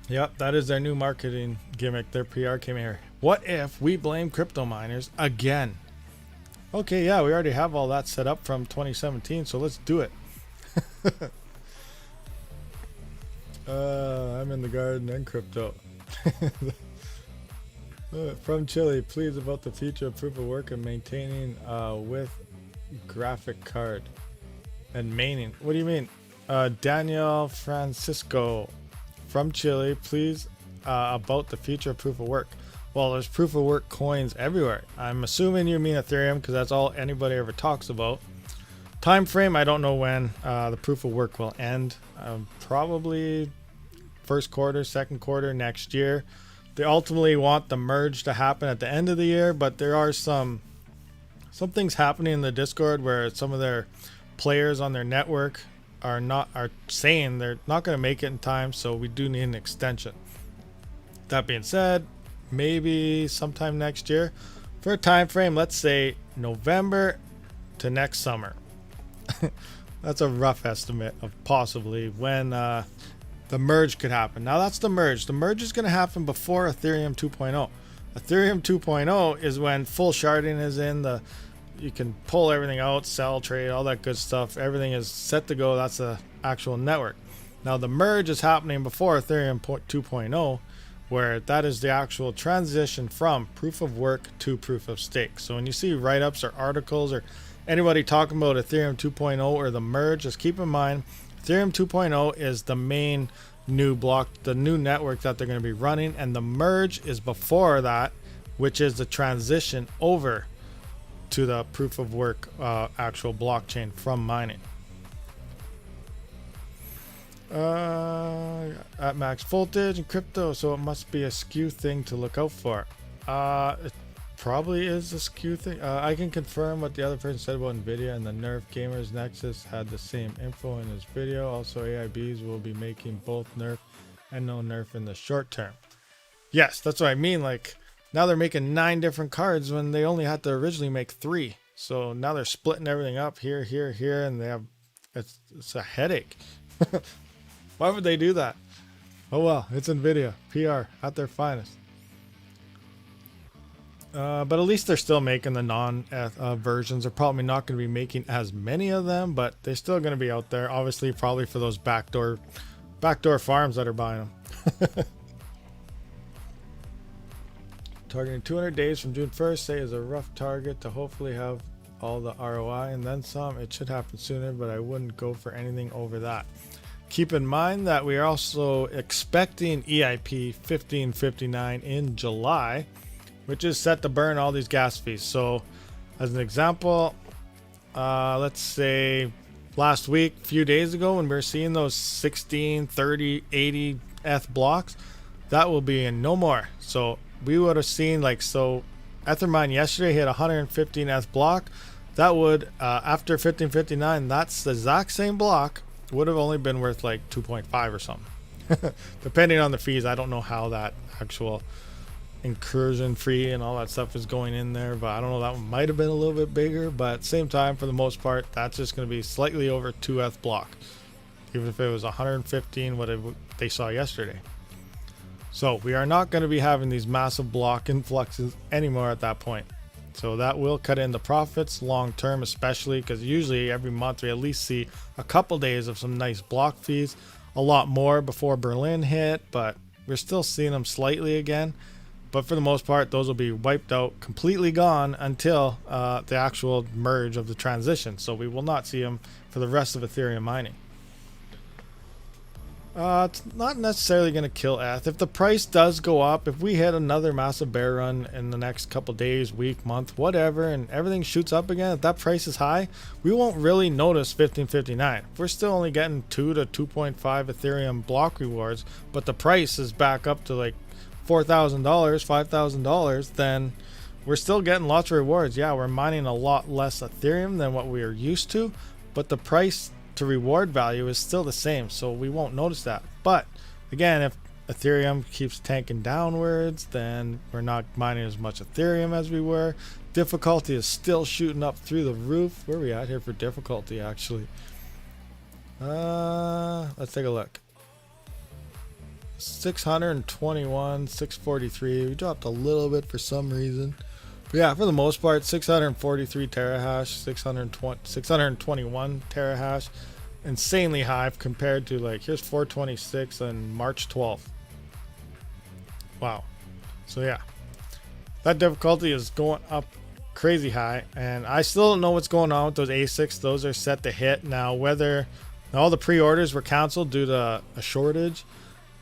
Yep, that is their new marketing gimmick. Their PR came here. What if we blame crypto miners again? Okay, yeah, we already have all that set up from 2017, so let's do it. I'm in the garden and crypto. From Chile, please, about the future of proof of work and maintaining with graphic card and maining. What do you mean? Daniel Francisco from Chile, please, about the future of proof of work. Well, there's proof of work coins everywhere. I'm assuming you mean Ethereum because that's all anybody ever talks about. Time frame, I don't know when the proof of work will end. Probably first quarter, second quarter next year. They ultimately want the merge to happen at the end of the year, but there are some things happening in the Discord where some of their players on their network are saying they're not going to make it in time, so we do need an extension. That being said, maybe sometime next year. For a time frame, let's say November to next summer. That's a rough estimate of possibly when the merge could happen. Now that's the merge. The merge is going to happen before Ethereum 2.0. Ethereum 2.0 is when full sharding is in. You can pull everything out, sell, trade, all that good stuff. Everything is set to go. That's the actual network. Now the merge is happening before Ethereum 2.0, where that is the actual transition from proof of work to proof of stake. So when you see write-ups or articles or anybody talking about Ethereum 2.0 or the merge, just keep in mind Ethereum 2.0 is the main new block, the new network that they're going to be running, and the merge is before that, which is the transition over to the proof of work actual blockchain from mining. At max voltage and crypto, so it must be a skew thing to look out for. It probably is a skew thing. I can confirm what the other person said about Nvidia and the Nerf Gamers Nexus had the same info in his video. Also, AIBs will be making both Nerf and no Nerf in the short term. Yes, that's what I mean. Like, now they're making 9 different cards when they only had to originally make 3. So now they're splitting everything up here, and they have it's a headache. Why would they do that? Oh well, it's Nvidia. PR at their finest. But at least they're still making the non versions. They're probably not going to be making as many of them, but they're still going to be out there. Obviously, probably for those backdoor farms that are buying them. Targeting 200 days from June 1st, say, is a rough target to hopefully have all the ROI and then some. It should happen sooner, but I wouldn't go for anything over that. Keep in mind that we are also expecting EIP 1559 in July, which is set to burn all these gas fees. So as an example, let's say last week, a few days ago, when we were seeing those 16, 30, 80 ETH blocks, that will be in no more. So we would have seen Ethermine yesterday hit 115 ETH block. That would, after 1559, that's the exact same block, would have only been worth like 2.5 or something. Depending on the fees. I don't know how that actual incursion fee and all that stuff is going in there, but I don't know, that one might have been a little bit bigger, but at the same time, for the most part, that's just going to be slightly over 2 ETH block, even if it was 115 what they saw yesterday. So we are not going to be having these massive block influxes anymore at that point. So that will cut into profits long term, especially because usually every month we at least see a couple days of some nice block fees. A lot more before Berlin hit, but we're still seeing them slightly again. But for the most part, those will be wiped out, completely gone until the actual merge of the transition. So we will not see them for the rest of Ethereum mining. It's not necessarily going to kill ETH. If the price does go up, if we hit another massive bear run in the next couple days, week, month, whatever, and everything shoots up again, if that price is high, we won't really notice 1559. If we're still only getting 2 to 2.5 Ethereum block rewards, but the price is back up to like $4,000, $5,000, then we're still getting lots of rewards. Yeah, we're mining a lot less Ethereum than what we are used to, but the price to reward value is still the same, so we won't notice that. But again, if Ethereum keeps tanking downwards, then we're not mining as much Ethereum as we were. Difficulty is still shooting up through the roof. Where are we at here for difficulty, actually? Let's take a look. 621, 643. We dropped a little bit for some reason. But yeah, for the most part, 643 terahash, 621 terahash. Insanely high compared to, like, here's 426 on March 12th. Wow. So yeah, that difficulty is going up crazy high, and I still don't know what's going on with those ASICs. Those are set to hit now. Whether all the pre-orders were canceled due to a shortage,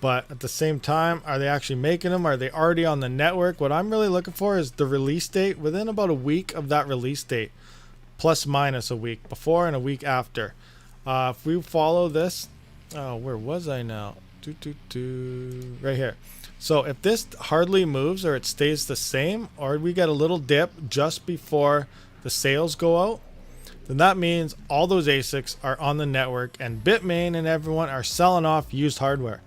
but at the same time, are they actually making them? Are they already on the network? What I'm really looking for is the release date within about a week of that release date, plus minus a week before and a week after. If we follow this, where was I now? Right here. So if this hardly moves or it stays the same, or we get a little dip just before the sales go out, then that means all those ASICs are on the network and Bitmain and everyone are selling off used hardware.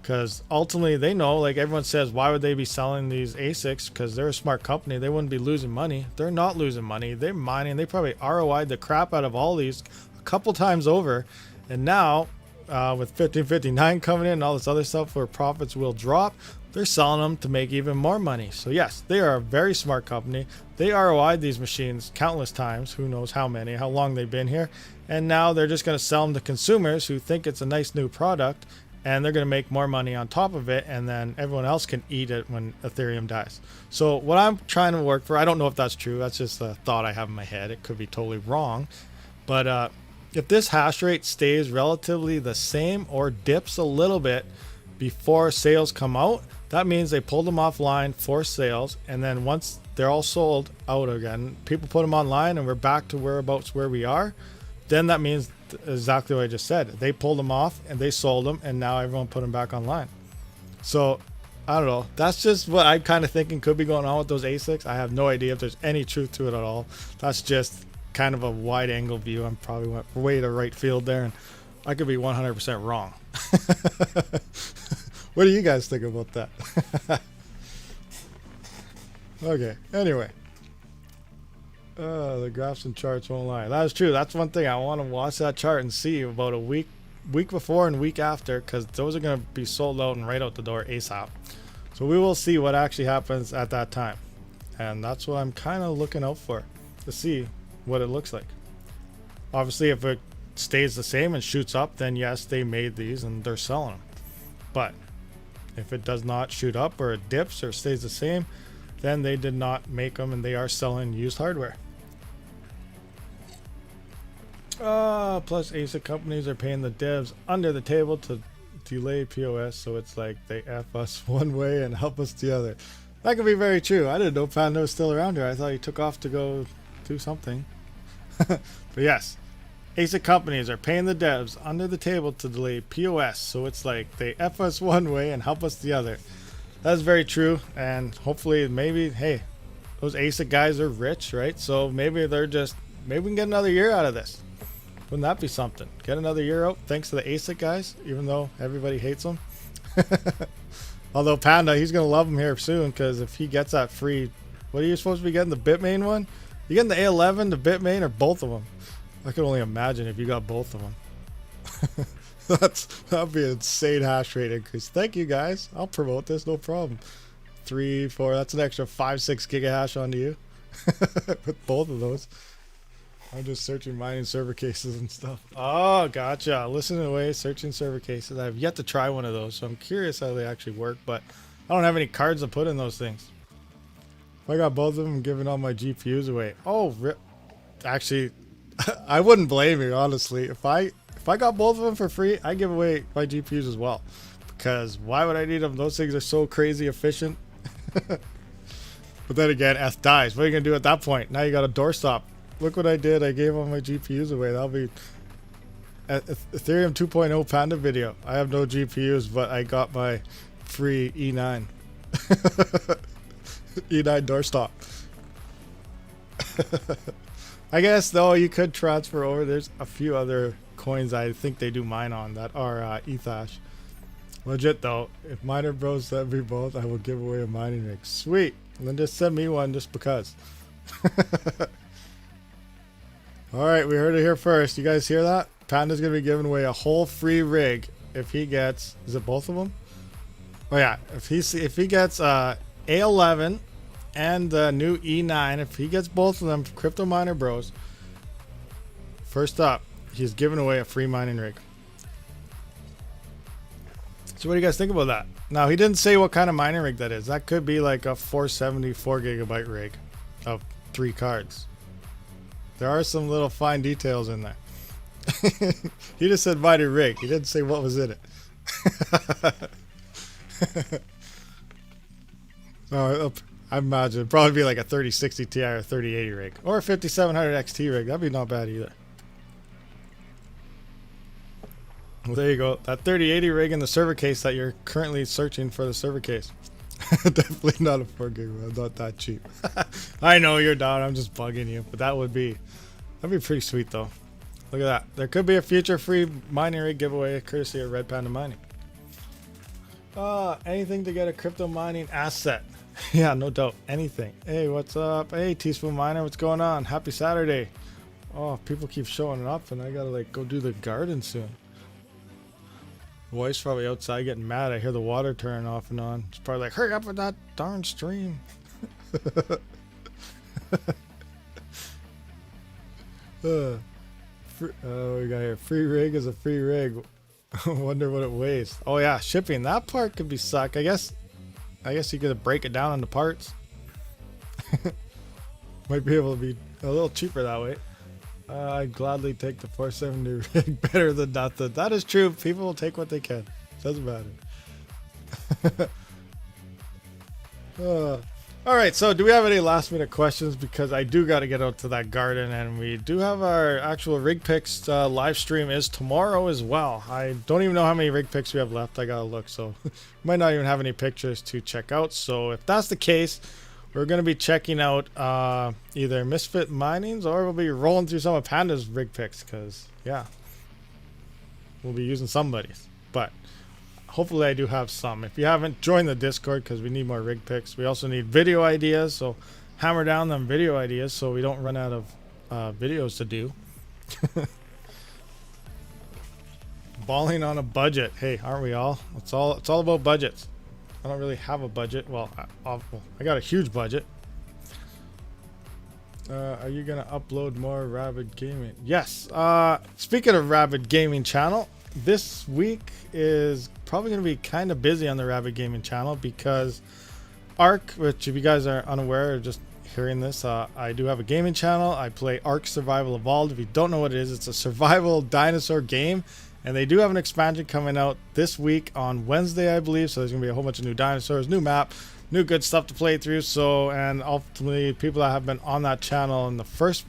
Because ultimately they know, like everyone says, why would they be selling these ASICs? Because they're a smart company. They wouldn't be losing money. They're not losing money. They're mining. They probably ROI'd the crap out of all these a couple times over. And now with 1559 coming in and all this other stuff where profits will drop, they're selling them to make even more money. So yes, they are a very smart company. They ROI'd these machines countless times. Who knows how many, how long they've been here. And now they're just going to sell them to consumers who think it's a nice new product. And they're going to make more money on top of it, and then everyone else can eat it when Ethereum dies. So what I'm trying to work for, I don't know if that's true. That's just a thought I have in my head. It could be totally wrong. But if this hash rate stays relatively the same or dips a little bit before sales come out, that means they pulled them offline for sales. And then once they're all sold out again, people put them online and we're back to whereabouts where we are, then that means exactly what I just said. They pulled them off and they sold them, and now everyone put them back online. So I don't know. That's just what I'm kind of thinking could be going on with those ASICs. I have no idea if there's any truth to it at all. That's just kind of a wide angle view. I'm probably went way to right field there, and I could be 100% wrong. What do you guys think about that? Okay, anyway. The graphs and charts won't lie. That is true. That's one thing. I want to watch that chart and see about a week before and week after, because those are going to be sold out and right out the door ASAP. So we will see what actually happens at that time. And that's what I'm kind of looking out for, to see what it looks like. Obviously, if it stays the same and shoots up, then yes, they made these and they're selling them. But if it does not shoot up or it dips or stays the same, then they did not make them and they are selling used hardware. Plus ASIC companies are paying the devs under the table to delay POS, so it's like they F us one way and help us the other. That could be very true. I didn't know Panda was still around here. I thought he took off to go do something. But yes, ASIC companies are paying the devs under the table to delay POS, so it's like they F us one way and help us the other. That's very true, and hopefully, maybe, hey, those ASIC guys are rich, right? So maybe we can get another year out of this. Wouldn't that be something? Get another year out thanks to the ASIC guys, even though everybody hates them. Although Panda, he's going to love them here soon, because if he gets that free, what are you supposed to be getting? The Bitmain one? You getting the A11, the Bitmain, or both of them? I could only imagine if you got both of them. That'd be an insane hash rate increase. Thank you guys. I'll promote this, no problem. 3, 4, that's an extra 5, 6 gigahash onto you. With both of those. I'm just searching mining server cases and stuff. Oh, gotcha. Listen away, searching server cases. I've yet to try one of those, so I'm curious how they actually work, but I don't have any cards to put in those things. If I got both of them, I'm giving all my GPUs away. Oh, actually, I wouldn't blame you, honestly. If I got both of them for free, I'd give away my GPUs as well. Because why would I need them? Those things are so crazy efficient. But then again, Eth dies. What are you going to do at that point? Now you got a doorstop. Look what I did. I gave all my GPUs away. That'll be Ethereum 2.0 Panda video. I have no GPUs, but I got my free E9. E9 doorstop. I guess, though, you could transfer over. There's a few other coins I think they do mine on that are Ethash. Legit, though. If Miner Bros send me both, I will give away a mining rig. Sweet. And then just send me one just because. Alright, we heard it here first. You guys hear that? Panda's going to be giving away a whole free rig if he gets... Is it both of them? Oh yeah. If he gets A11 and the new E9, if he gets both of them, Crypto Miner Bros, first up, he's giving away a free mining rig. So what do you guys think about that? Now, he didn't say what kind of mining rig that is. That could be like a 474 gigabyte rig of 3 cards. There are some little fine details in there. He just said mining rig. He didn't say what was in it. I imagine it'd probably be like a 3060 Ti or 3080 rig. Or a 5700 XT rig. That'd be not bad either. Well, there you go. That 3080 rig in the server case that you're currently searching for the server case. Definitely not a 4 gig. I'm not that cheap. I know you're down. I'm just bugging you. But that'd be pretty sweet though. Look at that. There could be a future free mining rig giveaway courtesy of Red Panda Mining. Anything to get a crypto mining asset. Yeah, no doubt. Anything. Hey, what's up? Hey, Teaspoon Miner, what's going on? Happy Saturday. Oh, people keep showing up and I gotta like go do the garden soon. Wife's probably outside getting mad. I hear the water turning off and on. She's probably like, hurry up with that darn stream. We got here. Free rig is a free rig. Wonder what it weighs. Oh yeah, shipping. That part could be suck. I guess you could break it down into parts. Might be able to be a little cheaper that way. I'd gladly take the 470 rig better than nothing. That is true. People will take what they can. Doesn't matter. Alright, so do we have any last minute questions? Because I do got to get out to that garden, and we do have our actual rig picks live stream is tomorrow as well. I don't even know how many rig picks we have left. I got to look, so might not even have any pictures to check out. So if that's the case, we're going to be checking out either Misfit Minings or we'll be rolling through some of Panda's rig picks because, yeah, we'll be using somebody's. But hopefully I do have some. If you haven't, join the Discord because we need more rig picks. We also need video ideas, so hammer down them video ideas so we don't run out of videos to do. Balling on a budget. Hey, aren't we all? It's all about budgets. I don't really have a budget. Well, I got a huge budget. Are you gonna upload more Rabid Gaming? Yes. Speaking of Rabid Gaming channel, this week is probably gonna be kind of busy on the Rabid Gaming channel because Ark, which if you guys are unaware, just hearing this, I do have a gaming channel. I play Ark Survival Evolved. If you don't know what it is, it's a survival dinosaur game. And they do have an expansion coming out this week on Wednesday, I believe. So there's going to be a whole bunch of new dinosaurs, new map, new good stuff to play through. So, and ultimately, people that have been on that channel in the first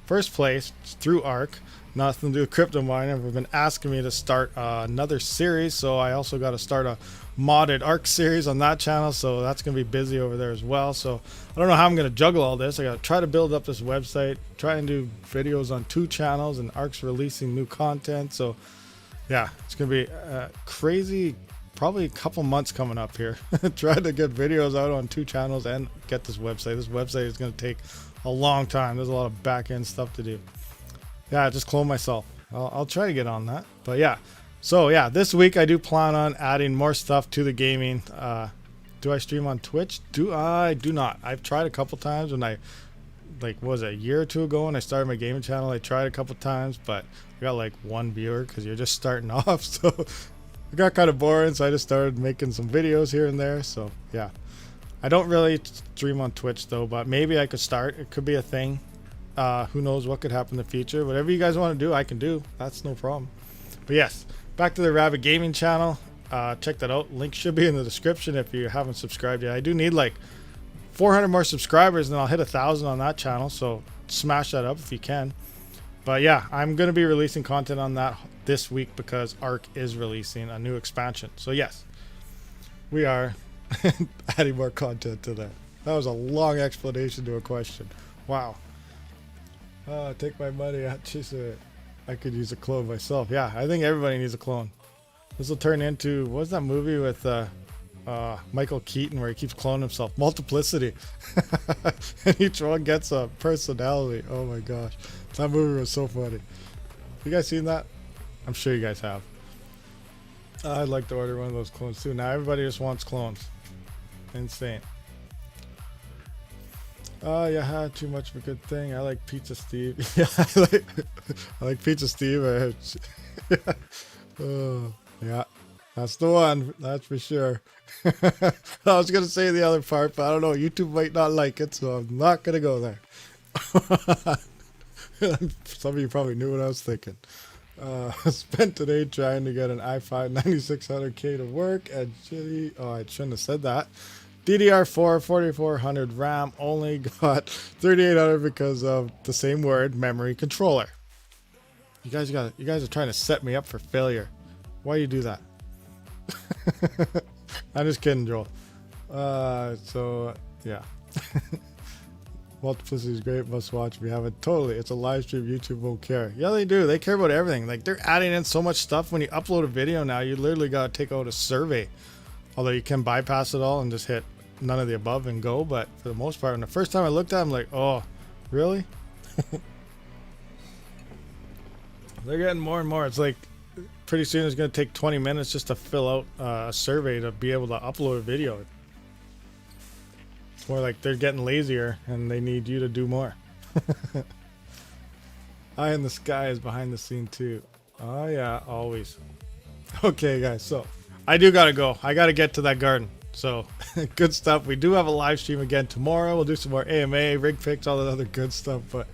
place through Ark, nothing to do with crypto mining, have been asking me to start another series. So I also got to start a modded Ark series on that channel. So that's going to be busy over there as well. So I don't know how I'm going to juggle all this. I got to try to build up this website, try and do videos on 2 channels, and Ark's releasing new content. So yeah, it's going to be crazy, probably a couple months coming up here. Trying to get videos out on 2 channels and get this website. This website is going to take a long time. There's a lot of back end stuff to do. Yeah, I just clone myself. I'll try to get on that. But yeah, so yeah, this week I do plan on adding more stuff to the gaming. Do I stream on Twitch? I do not. I've tried a couple times when I, like, what was it, a year or 2 ago when I started my gaming channel. I tried a couple times, but I got like 1 viewer because you're just starting off. So it got kind of boring, so I just started making some videos here and there. So yeah, I don't really stream on Twitch though, but maybe I could start. It could be a thing. Who knows what could happen in the future. Whatever you guys want to do, I can do. That's no problem. But yes, back to the Rabbit Gaming channel. Check that out. Link should be in the description if you haven't subscribed yet. I do need like 400 more subscribers, and I'll hit 1,000 on that channel. So smash that up if you can. But yeah, I'm going to be releasing content on that this week because Ark is releasing a new expansion. So yes, we are adding more content to that. That was a long explanation to a question. Wow. Take my money. I could use a clone myself. Yeah, I think everybody needs a clone. This will turn into, what's that movie with Michael Keaton where he keeps cloning himself? Multiplicity. And each one gets a personality. Oh my gosh. That movie was so funny. You guys seen that? I'm sure you guys have. I'd like to order one of those clones too. Now everybody just wants clones. Insane. Oh, yeah, too much of a good thing. I like Pizza Steve. Yeah, I like Pizza Steve. Oh, yeah, that's the one. That's for sure. I was going to say the other part, but I don't know. YouTube might not like it, so I'm not going to go there. Some of you probably knew what I was thinking. Spent today trying to get an i5 9600K to work at Chili. Oh, I shouldn't have said that. DDR4 4400 RAM, only got 3800 because of the same word, memory controller. You guys are trying to set me up for failure. Why you do that? I'm just kidding, Joel. So yeah. Multiplicity is great, must watch if you haven't. Totally, it's a live stream, YouTube won't care. Yeah, they do. They care about everything. Like, they're adding in so much stuff. When you upload a video now, you literally got to take out a survey. Although you can bypass it all and just hit none of the above and go. But for the most part, when the first time I looked at it, I'm like, oh, really? They're getting more and more. It's like pretty soon it's going to take 20 minutes just to fill out a survey to be able to upload a video. It's more like they're getting lazier and they need you to do more. Eye in the sky is behind the scene too. Oh yeah, always. Okay guys, so I do gotta go. I gotta get to that garden. So good stuff. We do have a live stream again tomorrow. We'll do some more AMA, rig picks, all that other good stuff. But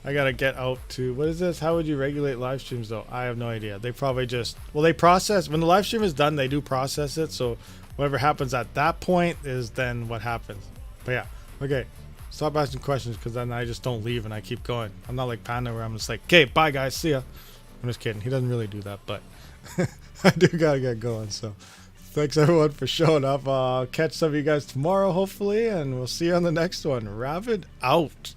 I gotta get out to, what is this? How would you regulate live streams though? I have no idea. They probably just, well, they process, when the live stream is done, they do process it. So whatever happens at that point is then what happens. But yeah, okay. Stop asking questions because then I just don't leave and I keep going. I'm not like Panda where I'm just like, okay, bye guys, see ya. I'm just kidding. He doesn't really do that, but I do gotta get going. So thanks everyone for showing up. I'll catch some of you guys tomorrow, hopefully, and we'll see you on the next one. Ravid out.